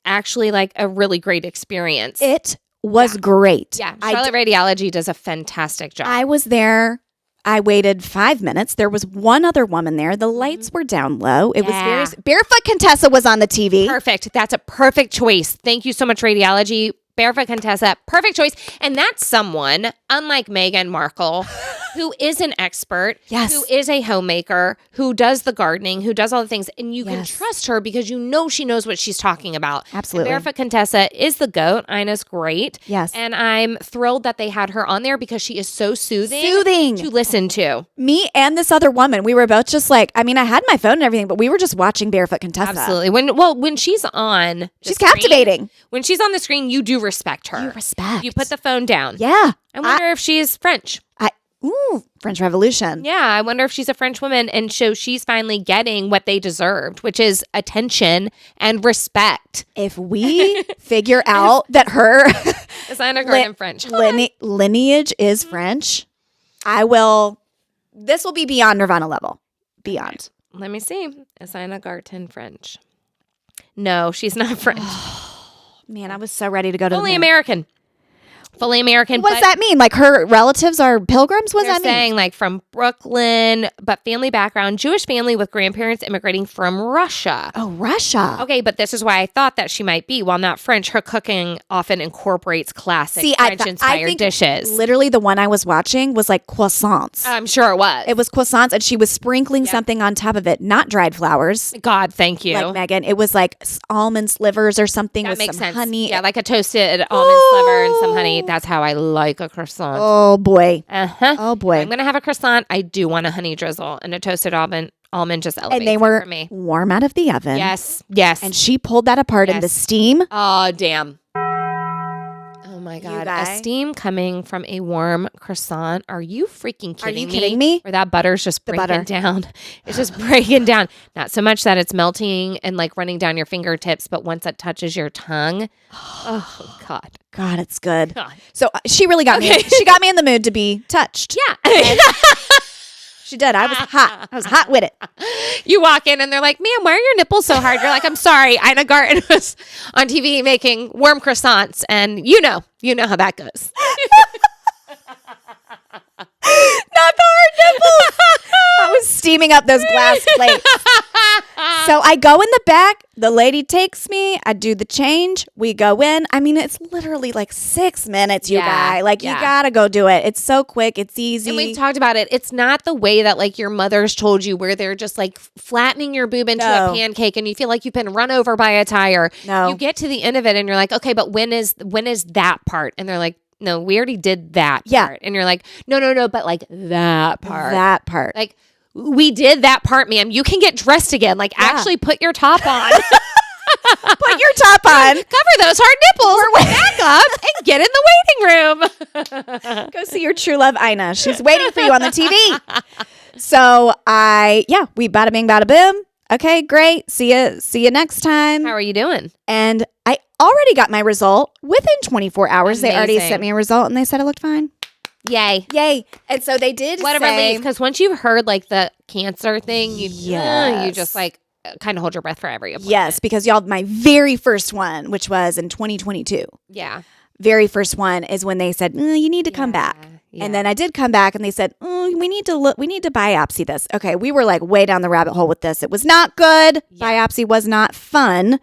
actually like a really great experience. It was great. Yeah. I Charlotte Radiology does a fantastic job. I was there. I waited 5 minutes. There was one other woman there. The lights were down low. It Yeah. was very Barefoot Contessa was on the TV. Perfect. That's a perfect choice. Thank you so much, Radiology. Barefoot Contessa, perfect choice. And that's someone, unlike Meghan Markle, who is an expert, Yes. who is a homemaker, who does the gardening, who does all the things. And you can Yes. trust her because you know she knows what she's talking about. Absolutely. And Barefoot Contessa is the GOAT. Ina's great. Yes. And I'm thrilled that they had her on there because she is so soothing Soothing. to listen to. Me and this other woman, we were both just like, I mean, I had my phone and everything, but we were just watching Barefoot Contessa. Absolutely. When she's on the She's screen- captivating. When she's on the screen, you do respect her. You respect. You put the phone down. Yeah. I wonder if she's French. French Revolution. Yeah, I wonder if she's a French woman, and so she's finally getting what they deserved, which is attention and respect. If we figure out that her Designer garden French. lineage is French, this will be beyond Nirvana level. Beyond. Let me see. Asina Garten French. No, she's not French. Man, I was so ready to go to Fully the American. Fully American. What does but that mean? Like her relatives are pilgrims? What does They're that mean? saying like from Brooklyn, but family background, Jewish family with grandparents immigrating from Russia. Oh, Russia. Okay, but this is why I thought that she might be. While not French, her cooking often incorporates classic French-inspired think dishes. Literally, the one I was watching was like croissants. I'm sure it was. It was croissants, and she was sprinkling something on top of it, not dried flowers. God, thank you. Like Megan, it was like almond slivers or something That with makes some sense. honey. Yeah, like a toasted almond sliver and some honey. That's how I like a croissant. Oh boy. Uh-huh. Oh boy. I'm gonna have a croissant. I do want a honey drizzle, and a toasted almond just elevates And they it were for me. warm out of the oven. Yes. And she pulled that apart in the Yes. steam. Oh, damn. Oh my God. A guys. steam coming from a warm croissant. Are you freaking Are kidding you me? kidding me? Or that butter's just The breaking butter. down. It's just breaking down. Not so much that it's melting and like running down your fingertips, but once it touches your tongue, oh God. God, it's good. God. So she really got me. She got me in the mood to be touched. Yeah. She did. I was hot. I was hot with it. You walk in and they're like, ma'am, why are your nipples so hard? You're like, I'm sorry. Ina Garten was on TV making warm croissants. And you know how that goes. Not the hard nipples. I was steaming up those glass plates. So I go in the back. The lady takes me. I do the change. We go in. I mean, it's literally like 6 minutes, you guy. Like, you got to go do it. It's so quick. It's easy. And we talked about it. It's not the way that like your mother's told you where they're just like flattening your boob into a pancake and you feel like you've been run over by a tire. No. You get to the end of it and you're like, okay, but when is that part? And they're like, no, we already did that part. And you're like, no, but like that part. That part. Like, we did that part, ma'am. You can get dressed again. Like, actually put your top on. Put your top on. Cover those hard nipples. Back up and get in the waiting room. Go see your true love, Ina. She's waiting for you on the TV. So we bada bing, bada boom. Okay, great. See you next time. How are you doing? And I already got my result within 24 hours. Amazing. They already sent me a result and they said I looked fine. Yay. Yay. And so they did What a say, relief. Because once you've heard like the cancer thing, you Yes. just like kind of hold your breath for every appointment. yes, because y'all, my very first one, which was in 2022, Yeah. very first one is when they said, you need to come back. Yeah. And then I did come back and they said, we need to biopsy this. Okay. We were like way down the rabbit hole with this. It was not good. Yeah. Biopsy was not fun.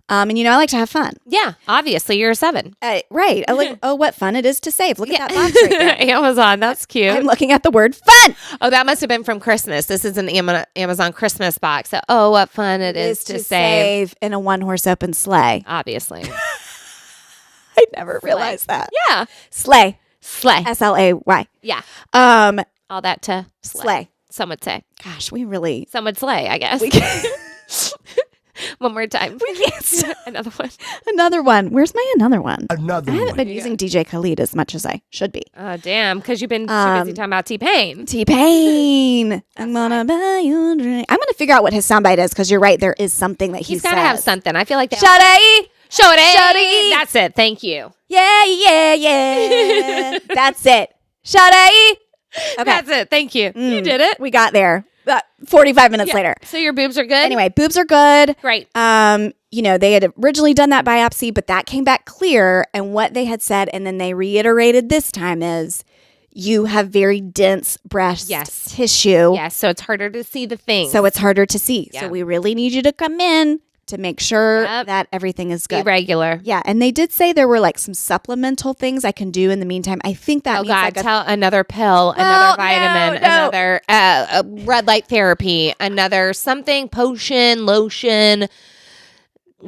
And I like to have fun. Yeah. Obviously, you're a 7. Right. I like, oh, what fun it is to save. Look at that box right there. Amazon. That's cute. I'm looking at the word fun. Oh, that must have been from Christmas. This is an Amazon Christmas box. So, oh, what fun it is to save. In a 1-horse open sleigh. Obviously. I never realized that. Yeah. Sleigh. Slay. SLAY. Yeah. Um, All that to slay. Slay. Some would say. Gosh, we really. Some would slay, I guess. One more time. We can't. Another one. Another one. Where's my another one? Another I haven't one. been using DJ Khalid as much as I should be. Oh, damn. Because you've been too busy talking about T-Pain. T-Pain. I'm gonna buy you a drink. I'm gonna figure out what his soundbite is because you're right. There is something that He's got to have something. I feel like Shawty. Shawty. That's it. Thank you. Yeah. That's it. Shawty. Okay. That's it. Thank you. You did it. We got there. 45 minutes later. So your boobs are good? Anyway, boobs are good. Great. They had originally done that biopsy, but that came back clear. And what they had said, and then they reiterated this time, is you have very dense breast tissue. Yes. So it's harder to see the things. So it's harder to see. Yeah. So we really need you to come in to make sure Yep. that everything is Be good. regular. Yeah. And they did say there were like some supplemental things I can do in the meantime. I think that Oh means God! like Tell another pill, another vitamin, another red light therapy, another something, potion, lotion,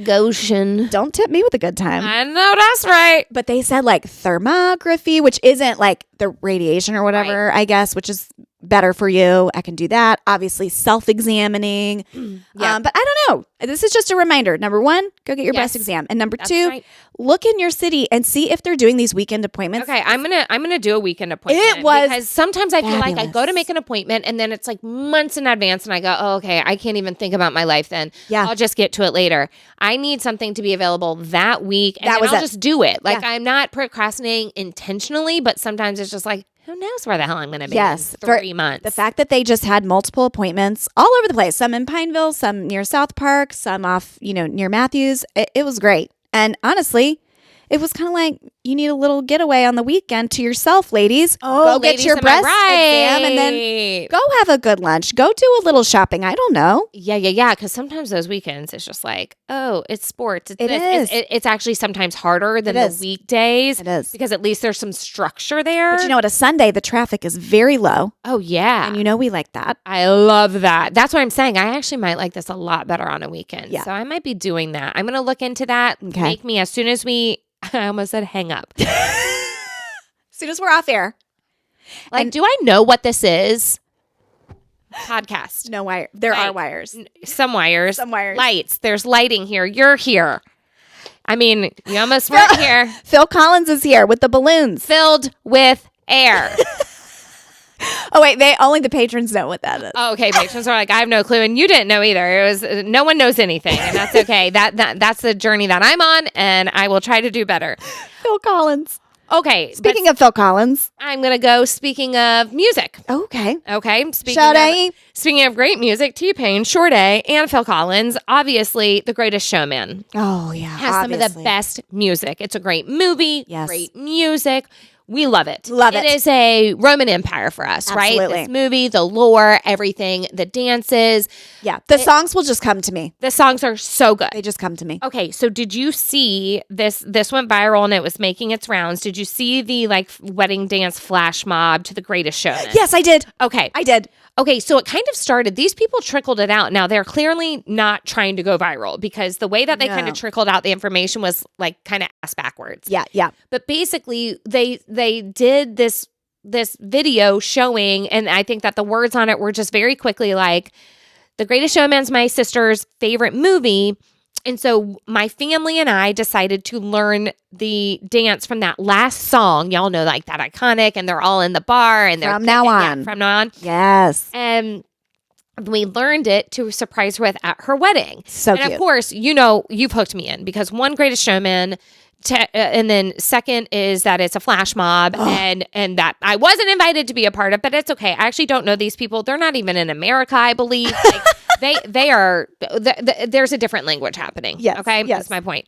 Goshen. don't tip me with a good time. I know that's right. But they said like thermography, which isn't like the radiation or whatever, I guess, which is better for you. I can do that. Obviously, self-examining. Yeah. But I don't know. This is just a reminder. Number 1, go get your breast Yes. exam. And number That's 2, right. look in your city and see if they're doing these weekend appointments. Okay, I'm gonna do a weekend appointment. It was because sometimes I feel like I fabulous. go to make an appointment and then it's like months in advance and I go, oh, okay, I can't even think about my life then. Yeah. I'll just get to it later. I need something to be available that week and That then was I'll it. just do it. Like Yeah. I'm not procrastinating intentionally, but sometimes it's just like, who knows where the hell I'm gonna be Yes, in for 3 months. The fact that they just had multiple appointments all over the place, some in Pineville, some near South Park, some off, near Matthews. It was great. And honestly, it was kind of like you need a little getaway on the weekend to yourself, ladies. Go ladies, get your am I breast exam and then right? go have a good lunch. Go do a little shopping. I don't know. Yeah. Because sometimes those weekends, it's just like, oh, it's sports. It's It this. is. It's actually sometimes harder than It the is. weekdays. It is. Because at least there's some structure there. But you know what? A Sunday, the traffic is very low. Oh, yeah. And we like that. I love that. That's what I'm saying. I actually might like this a lot better on a weekend. Yeah. So I might be doing that. I'm going to look into that. Okay. Make me as soon as I almost said hang up. As soon as we're off air. Like, do I know what this is? Podcast. No wire. There Right. are wires. Some wires. Some wires. Lights. There's lighting here. You're here. I mean, you almost weren't here. Phil Collins is here with the balloons. Filled with air. Oh, wait. Only the patrons know what that is. Oh, okay, patrons are like, I have no clue, and you didn't know either. It was no one knows anything, and that's okay. That's the journey that I'm on, and I will try to do better. Phil Collins. Okay, Speaking of Phil Collins. I'm gonna go. Speaking of music, Okay. okay. Sade. Speaking of great music, T-Pain, Sade, and Phil Collins. Obviously, The Greatest Showman Oh, yeah. has some of the best music. It's a great movie. Yes. Great music. We love it. Love it. It is a Roman Empire for us, right? Absolutely. This movie, the lore, everything, the dances. Yeah. The songs will just come to me. The songs are so good. They just come to me. Okay, so did you see this? This went viral and it was making its rounds. Did you see the like wedding dance flash mob to The Greatest Showman? Yes, I did. Okay. I did. Okay, so it kind of started, these people trickled it out. Now, they're clearly not trying to go viral because the way that they kind No. of trickled out the information was like kind of ass backwards. Yeah. Yeah. But basically, they did this video showing, and I think that the words on it were just very quickly like, The Greatest Showman's my sister's favorite movie. And so my family and I decided to learn the dance from that last song. Y'all know, like that iconic, and they're all in the bar and they're From now on. from now on. Yes. And we learned it to surprise her with at her wedding. So and cute. of course, you know, you've hooked me in because one, Greatest Showman, and then second is that it's a flash mob, and that I wasn't invited to be a part of, but it's okay. I actually don't know these people. They're not even in America, I believe. Like, they are. There's a different language happening. Yes, Okay, yes. that's my point.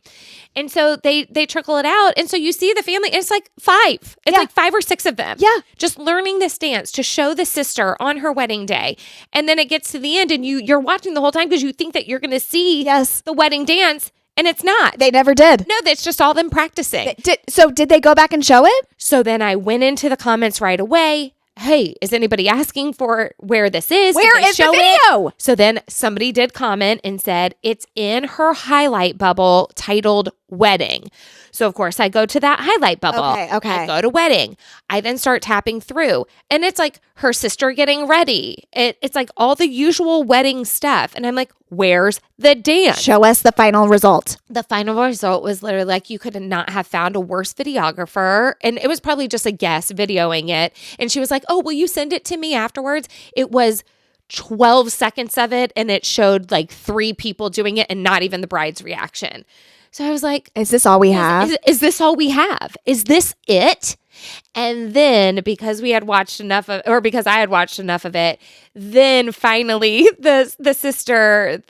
And so they trickle it out, and so you see the family. It's like five. It's Yeah. like 5 or 6 of them. Yeah. Just learning this dance to show the sister on her wedding day, and then it gets to the end, and you're watching the whole time because you think that you're going to see Yes. the wedding dance. And it's not. They never did. No, that's just all them practicing. Did they go back and show it? So then I went into the comments right away. Hey, is anybody asking for where this is? Did Where they is the show it? video? So then somebody did comment and said it's in her highlight bubble titled Wedding. So of course I go to that highlight bubble. Okay. I go to Wedding. I then start tapping through, and it's like her sister getting ready. It's like all the usual wedding stuff. And I'm like, where's the dance? Show us the final result. The final result was literally like, you could not have found a worse videographer. And it was probably just a guest videoing it. And she was like, oh, will you send it to me afterwards? It was 12 seconds of it, and it showed like 3 people doing it and not even the bride's reaction. So I was like, Is this all we have? is this all we have? Is this it? And then because we had watched enough of, or because I had watched enough of it, then finally the sister,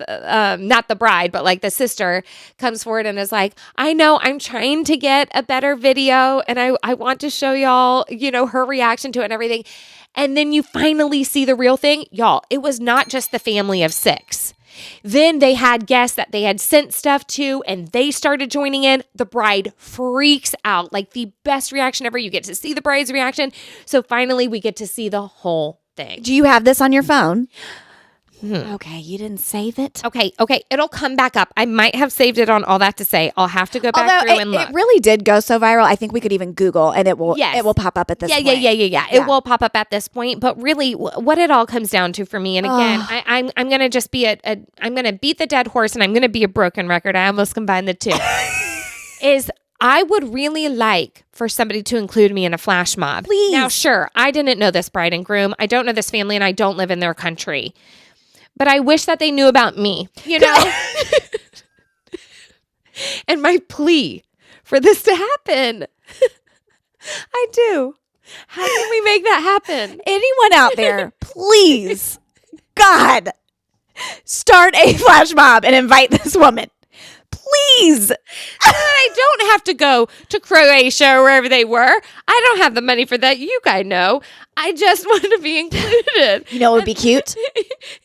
not the bride, but like the sister comes forward and is like, I know I'm trying to get a better video, and I want to show y'all, you know, her reaction to it and everything. And then you finally see the real thing. Y'all, it was not just the family of 6. Then they had guests that they had sent stuff to, and they started joining in. The bride freaks out, like the best reaction ever. You get to see the bride's reaction. So finally, we get to see the whole thing. Do you have this on your phone? Okay, you didn't save it. Okay. It'll come back up. I might have saved it on All That to Say. I'll have to go back Although through and look. it really did go so viral, I think we could even Google and it will pop up at this point. Yeah. Yeah. It will pop up at this point. But really, what it all comes down to for me, and again, I'm gonna just be I'm gonna beat the dead horse, and I'm gonna be a broken record. I almost combined the two. Is I would really like for somebody to include me in a flash mob. Please. Now, sure, I didn't know this bride and groom. I don't know this family, and I don't live in their country. But I wish that they knew about me, you know? And my plea for this to happen, I do. How can we make that happen? Anyone out there, please, God, start a flash mob and invite this woman. Please. I don't have to go to Croatia or wherever they were. I don't have the money for that. You guys know. I just want to be included. You know what would be cute?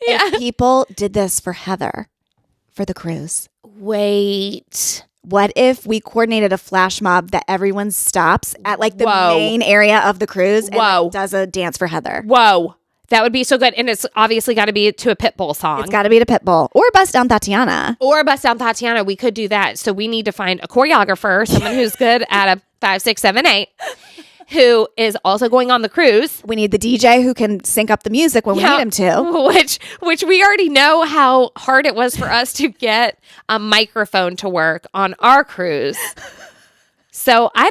Yeah. If people did this for Heather for the cruise. Wait. What if we coordinated a flash mob that everyone stops at like the Whoa. main area of the cruise and Whoa. like, does a dance for Heather? Whoa. That would be so good. And it's obviously got to be to a Pitbull song. It's got to be to Pitbull or Bust Down Tatiana. Or Bust Down Tatiana. We could do that. So we need to find a choreographer, someone who's good at a 5, 6, 7, 8, who is also going on the cruise. We need the DJ who can sync up the music when we need him to. Which we already know how hard it was for us to get a microphone to work on our cruise. So I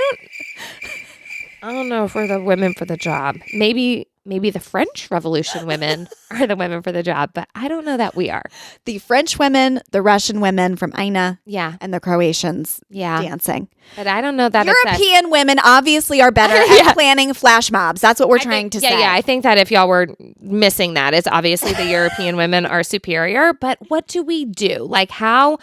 don't know if we're the women for the job. Maybe the French Revolution women are the women for the job, but I don't know that we are. The French women, the Russian women from Aina, Yeah. and the Croatians Yeah. dancing. But I don't know that it's that. European women obviously are better Yeah. at planning flash mobs. That's what we're trying to say. Yeah, I think that if y'all were missing that, it's obviously the European women are superior. But what do we do? Like, how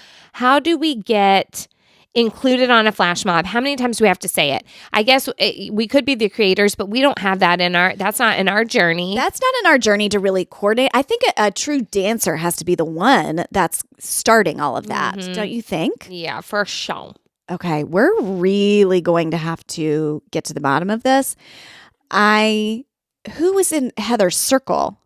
do we get included on a flash mob. How many times do we have to say it? I guess we could be the creators, but we don't have that that's not in our journey. That's not in our journey to really coordinate. I think a true dancer has to be the one that's starting all of that. Don't you think? Yeah, for sure. Okay, we're really going to have to get to the bottom of this. Who was in Heather's circle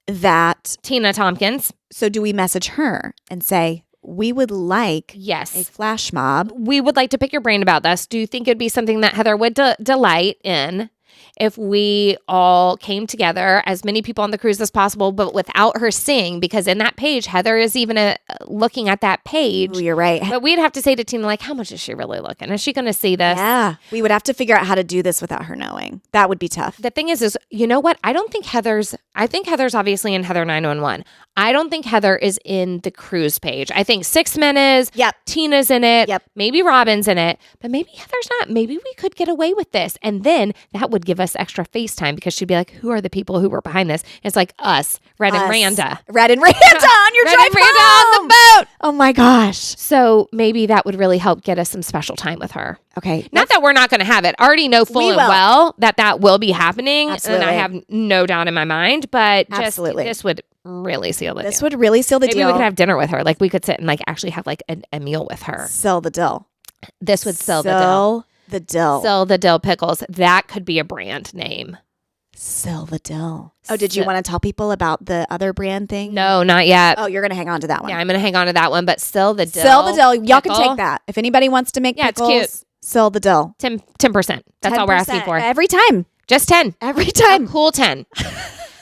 that... Tina Tompkins. So do we message her and say, we would like Yes. a flash mob? We would like to pick your brain about this. Do you think it'd be something that Heather would delight in if we all came together, as many people on the cruise as possible, but without her seeing? Because in that page, Heather is even looking at that page. Ooh, you're right. But we'd have to say to Tina, like, how much is she really looking? Is she going to see this? Yeah. We would have to figure out how to do this without her knowing. That would be tough. The thing is, you know what? I think Heather's obviously in Heather 911. I don't think Heather is in the cruise page. I think Six Men is. Yep. Tina's in it. Yep. Maybe Robin's in it. But maybe Heather's not. Maybe we could get away with this. And then that would give us extra face time because she'd be like, who are the people who were behind this? It's like us, Red and Randa. Red and Randa on your Red drive and Randa home. on the boat. Oh my gosh. So maybe that would really help get us some special time with her. Okay. Not that we're not going to have it. I already know full We and will. well that will be happening. Absolutely. And I have no doubt in my mind. But just Absolutely. this would really seal the This deal. would really seal the Maybe deal. we could have dinner with her. Like we could sit and like actually have like a meal with her. Sell the dill. This would sell the dill. Sell the dill. Sell the dill pickles. That could be a brand name. Sell the dill. Oh, did you Sell- want to tell people about the other brand thing? No, not yet. Oh, you're going to hang on to that one. Yeah, I'm going to hang on to that one. But sell the dill. Sell the dill. Y'all can pickle, take that. If anybody wants to make Yeah, it's pickles, cute. sell the dill. 10%. That's all we're asking 10%. for. Every time. Just 10. Every time. A cool 10.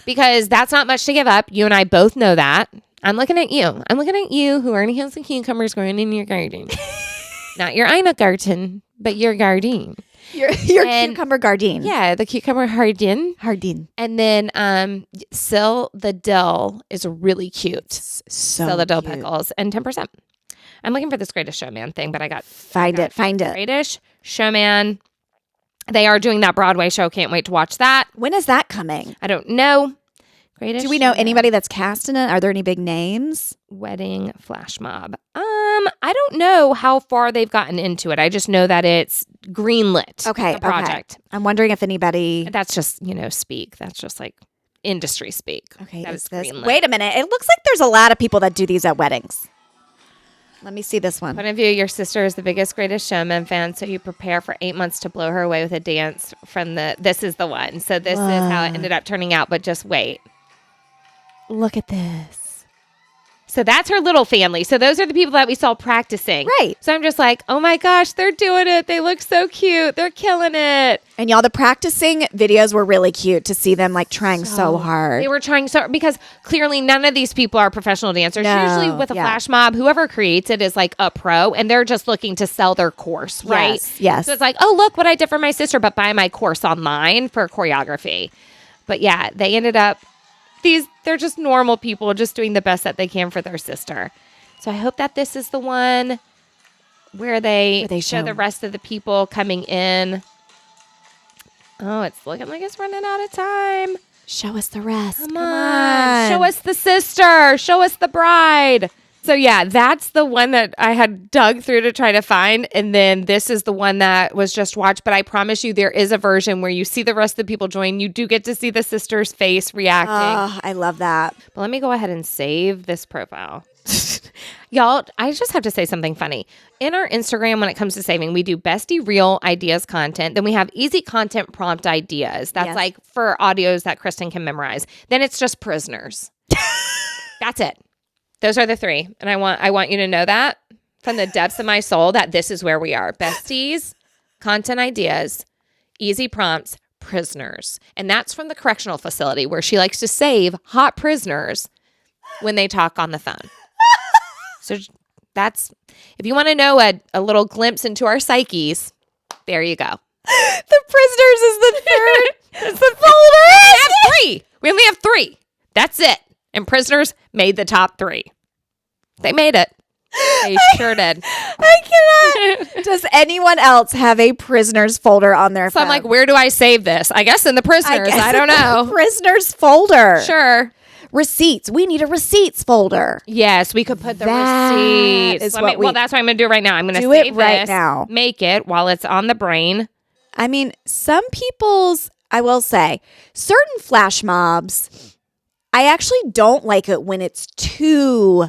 Because that's not much to give up. You and I both know that. I'm looking at you. I'm looking at you who already has the cucumbers growing in your garden. Not your Ina garden, but your garden. Your And- cucumber garden. Yeah, the cucumber garden. Hardin. And then Sill the Dill is really cute. So Sill the Dill cute. pickles and 10%. I'm looking for this Greatest Showman thing, but I got Find it. Greatest Showman. They are doing that Broadway show. Can't wait to watch that. When is that coming? I don't know. Greatest Do we know Showman. anybody that's cast in it? Are there any big names? Wedding flash mob. I don't know how far they've gotten into it. I just know that it's greenlit. Okay. the project. Okay. I'm wondering if anybody. That's just speak. That's just like industry speak. Okay. That Is is this? greenlit. Wait a minute. It looks like there's a lot of people that do these at weddings. Let me see this one. Point of view, your sister is the biggest Greatest Showman fan, so you prepare for 8 months to blow her away with a dance from this is the one. So this is how it ended up turning out, but just wait. Look at this. So that's her little family. So those are the people that we saw practicing. Right. So I'm just like, oh my gosh, they're doing it. They look so cute. They're killing it. And y'all, the practicing videos were really cute to see them like trying so hard. They were trying so because clearly none of these people are professional dancers. No, Usually with a yeah. flash mob, whoever creates it is like a pro and they're just looking to sell their course, right? Yes, yes. So it's like, oh, look what I did for my sister, but buy my course online for choreography. But yeah, they ended up, they're just normal people just doing the best that they can for their sister. So I hope that this is the one where they show the rest of the people coming in. Oh, it's looking like it's running out of time. Show us the rest. Come on. Show us the sister. Show us the bride. So yeah, that's the one that I had dug through to try to find. And then this is the one that was just watched. But I promise you there is a version where you see the rest of the people join. You do get to see the sister's face reacting. Oh, I love that. But let me go ahead and save this profile. Y'all, I just have to say something funny. In our Instagram, when it comes to saving, we do bestie real ideas content. Then we have easy content prompt ideas. That's Yes. like for audios that Kristen can memorize. Then it's just prisoners. That's it. Those are the three. And I want you to know that from the depths of my soul that this is where we are. Besties, content ideas, easy prompts, prisoners. And that's from the correctional facility where she likes to save hot prisoners when they talk on the phone. So that's, if you want to know a little glimpse into our psyches, there you go. The prisoners is the third. It's the folder. We have three. We only have three. That's it. And prisoners made the top three. They made it. They sure did. I cannot. Does anyone else have a prisoners folder on their So phone? I'm like, where do I save this? I guess in the prisoners. I don't know. Prisoners folder. Sure. Receipts. We need a receipts folder. Yes, we could put the That receipts. is what Well, that's what I'm going to do right now. I'm going to Do it save right this, now. make it while it's on the brain. I mean, some people's, I will say, certain flash mobs, I actually don't like it when it's too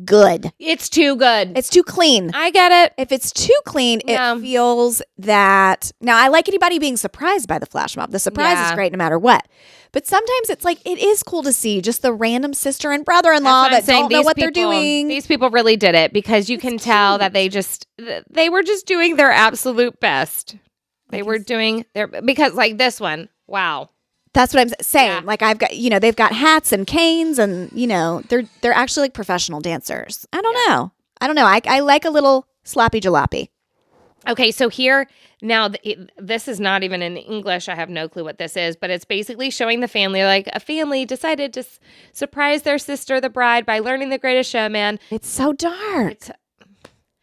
good. It's too good. It's too clean. I get it. If it's too clean, Yeah. it feels that. Now, I like anybody being surprised by the flash mob. The surprise is Yeah. great no matter what. But sometimes it's like, it is cool to see just the random sister and brother-in-law That's what I'm that saying. don't know These what they're people- doing. These people really did it because you can tell that they were just doing their absolute best. They were doing their, because like this one, wow. That's what I'm saying. Yeah. Like I've got, they've got hats and canes and, they're actually like professional dancers. I don't know. I like a little sloppy jalopy. Okay, so here now, this is not even in English. I have no clue what this is, but it's basically showing the family, like a family decided to surprise their sister, the bride, by learning The Greatest Showman. It's so dark. It's,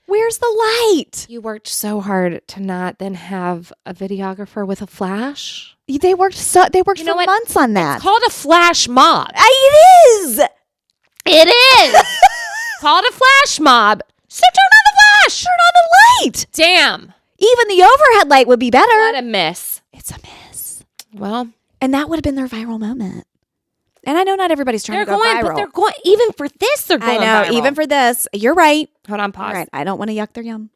Where's the light? you worked so hard to not then have a videographer with a flash. They worked You know for what? months on that. It's called a flash mob. It is. It is called a flash mob. So turn on the flash. Turn on the light. Damn. Even the overhead light would be better. What a miss. It's a miss. Well, And that would have been their viral moment. And I know not everybody's trying they're to go going, viral. but they're going, even for this, they're I going know. viral. Even for this, you're right. Hold on, pause. All right. I don't want to yuck their yum.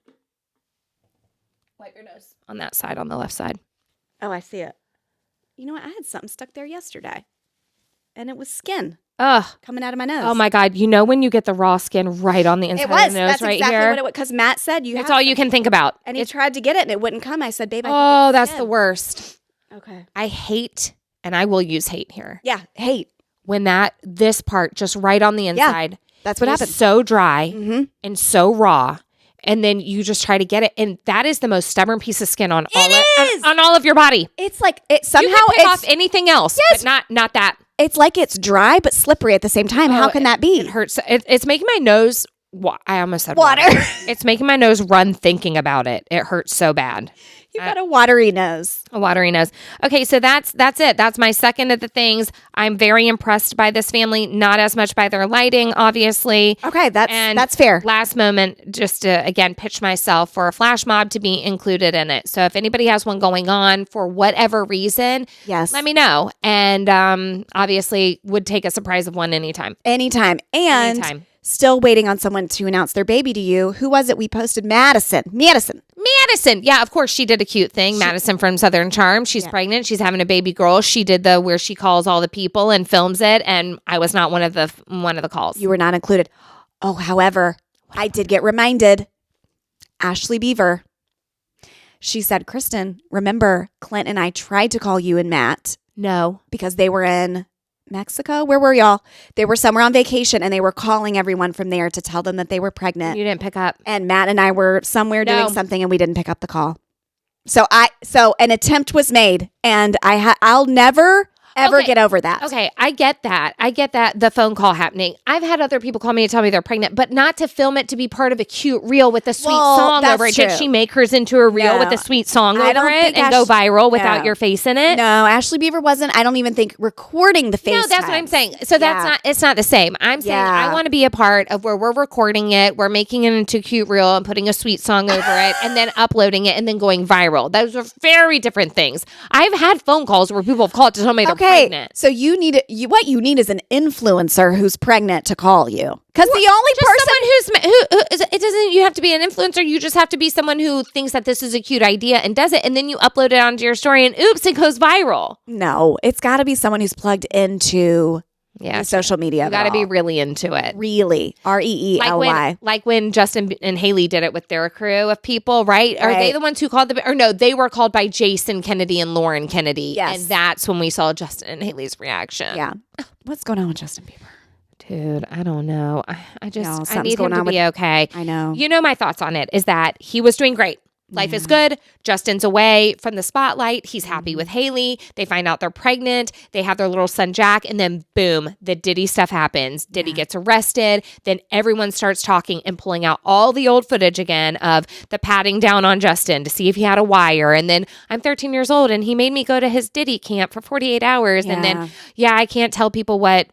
Wipe your nose. On that side, on the left side. Oh, I see it. You know what? I had something stuck there yesterday, and it was skin Ugh. coming out of my nose. Oh my God. You know when you get the raw skin right on the inside It was. of the nose That's right exactly here? what it was. Because Matt said you. That's have all you some. can think about. And he tried to get it, and it wouldn't come. I said, "Babe, I think Oh, it's that's skin." the worst. Okay. I hate, and I will use hate here, Yeah. Hate. when this part just right on the inside That's what is happens. so dry Mm-hmm. and so raw. And then you just try to get it. And that is the most stubborn piece of skin on on all of your body. It's like it somehow You can pick off it's anything else, Yes. but not that. it's like it's dry but slippery at the same time. How Oh, can that be? It hurts. It's making my nose. I almost said Water. It's making my nose run thinking about it. It hurts so bad. You've got a watery nose. A watery nose. Okay, so that's it. That's my second of the things. I'm very impressed by this family. Not as much by their lighting, obviously. Okay, And that's fair. Last moment, just to again pitch myself for a flash mob to be included in it. So if anybody has one going on for whatever reason, Yes. let me know. And obviously, would take a surprise of one anytime. Anytime. And Anytime. still waiting on someone to announce their baby to you. Who was it? We posted Madison. Madison. Yeah, of course she did a cute thing. Madison from Southern Charm. She's pregnant. She's having a baby girl. She did the where she calls all the people and films it. And I was not one of the calls. You were not included. Oh, however, I did get reminded. Ashley Beaver. She said, Kristen, remember Clint and I tried to call you and Matt No. because they were in Mexico. Where were y'all? They were somewhere on vacation and they were calling everyone from there to tell them that they were pregnant. You didn't pick up. And Matt and I were somewhere No. doing something and we didn't pick up the call. So an attempt was made and I'll never ever Okay. get over that. Okay, I get that. The phone call happening. I've had other people call me to tell me they're pregnant, but not to film it to be part of a cute reel with a sweet Well, song that's over it. Did true. she make hers into a reel No. with a sweet song I over don't it think and go viral without No. your face in it? No, Ashley Beaver wasn't, I don't even think, recording the face. No, that's what I'm saying. So it's not the same. I'm saying Yeah. I want to be a part of where we're recording it, we're making it into a cute reel and putting a sweet song over it and then uploading it and then going viral. Those are very different things. I've had phone calls where people have called to tell me they're pregnant. So what you need is an influencer who's pregnant to call you. Because the only Just person someone who's it doesn't you have to be an influencer, you just have to be someone who thinks that this is a cute idea and does it, and then you upload it onto your story and oops, it goes viral. No, it's got to be someone who's plugged into Yeah, social media. you got to be really into it. really REELY. Like when Justin and Haley did it with their crew of people, right? Are they Right. the ones who called or no, they were called by Jason Kennedy and Lauren Kennedy. Yes. And that's when we saw Justin and Haley's reaction. Yeah. What's going on with Justin Bieber? Dude, I don't know. I No, just I something's need him going to on be okay. I know. You know, my thoughts on it is that he was doing great. Life is good. Justin's away from the spotlight. He's happy with Haley. They find out they're pregnant. They have their little son, Jack. And then boom, the Diddy stuff happens. Diddy gets arrested. Then everyone starts talking and pulling out all the old footage again of the patting down on Justin to see if he had a wire. And then I'm 13 years old and he made me go to his Diddy camp for 48 hours. And then, I can't tell people what,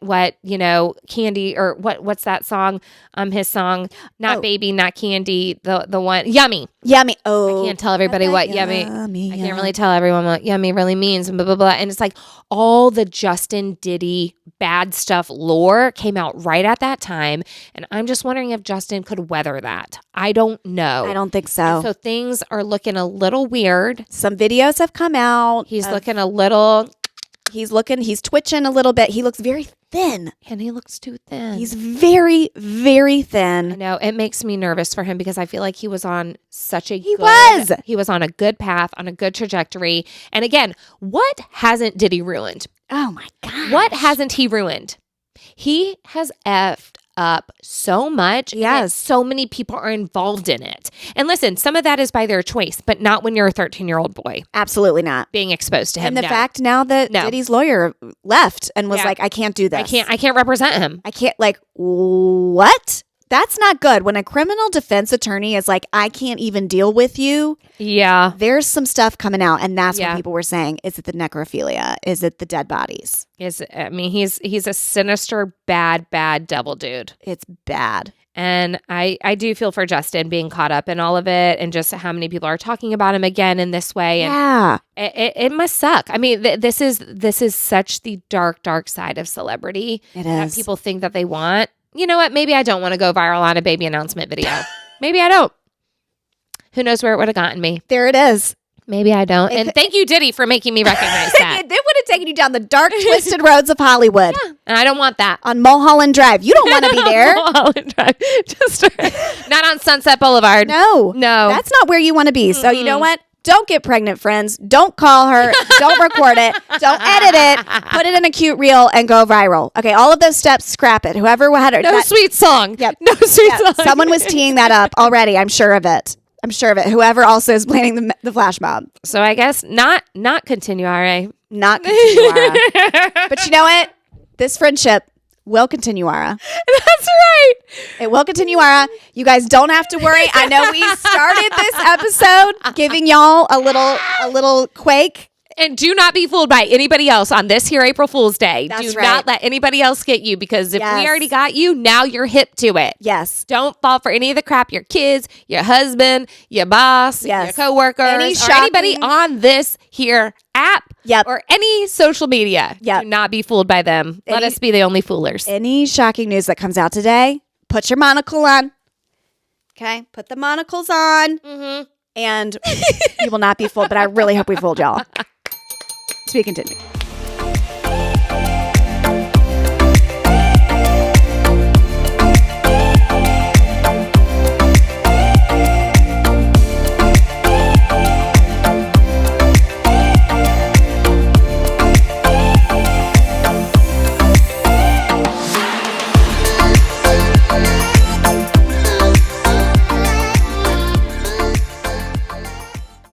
Candy or what's that song? His song, not Baby, not Candy, the one, Yummy. Yummy. Oh, I can't tell everybody what yummy. I can't really tell everyone what yummy really means. And blah blah blah. And it's like all the Justin Diddy bad stuff lore came out right at that time. And I'm just wondering if Justin could weather that. I don't know. I don't think so. So things are looking a little weird. Some videos have come out. He's looking a little. He's twitching a little bit. He looks very thin. And he looks too thin. He's very, very thin. I know. It makes me nervous for him because I feel like he was on such a He was on a good path, on a good trajectory. And again, what hasn't Diddy ruined? Oh my God. What hasn't he ruined? He has effed up so much. and yet Yes. so many people are involved in it. And listen, some of that is by their choice, but not when you're a 13-year-old boy Absolutely not. being exposed to him. And the No. fact now that No. Diddy's lawyer left and was Yeah. like, I can't do this. I can't represent him. I can't, like, what? That's not good. When a criminal defense attorney is like, I can't even deal with you, Yeah. there's some stuff coming out. And that's Yeah. what people were saying. Is it the necrophilia? Is it the dead bodies? He's a sinister, bad devil dude. It's bad. And I do feel for Justin being caught up in all of it and just how many people are talking about him again in this way. And Yeah. it must suck. I mean, this is such the dark side of celebrity It that is. people think that they want. You know what? Maybe I don't want to go viral on a baby announcement video. Maybe I don't. Who knows where it would have gotten me? There it is. Maybe I don't. And thank you, Diddy, for making me recognize that. It would have taken you down the dark, twisted roads of Hollywood And I don't want that. on Mulholland Drive. You don't want to be there. Mulholland Drive. Just not on Sunset Boulevard. No. No. That's not where you want to be. So you know what? Don't get pregnant, friends. Don't call her. Don't record it. Don't edit it. Put it in a cute reel and go viral. Okay, all of those steps, scrap it. Whoever had it. No sweet song. Yep. No sweet Yeah, song. someone was teeing that up already. I'm sure of it. Whoever also is planning the flash mob. So I guess not Continuare. Not Continuara. But you know what? This friendship will continue, Ara. That's right. It will continue, Ara. You guys don't have to worry. I know we started this episode giving y'all a little quake. And do not be fooled by anybody else on this here April Fool's Day. That's do right. not let anybody else get you because if Yes. we already got you, now you're hip to it. Yes. Don't fall for any of the crap your kids, your husband, your boss, Yes. your coworkers, Any or anybody shocking- on this here app Yep. or any social media. Yep. Do not be fooled by them. Let Any- us be the only foolers. Any shocking news that comes out today, put your monocle on. Okay? Put the monocles on. And you will not be fooled. But I really hope we fooled y'all. To be continued.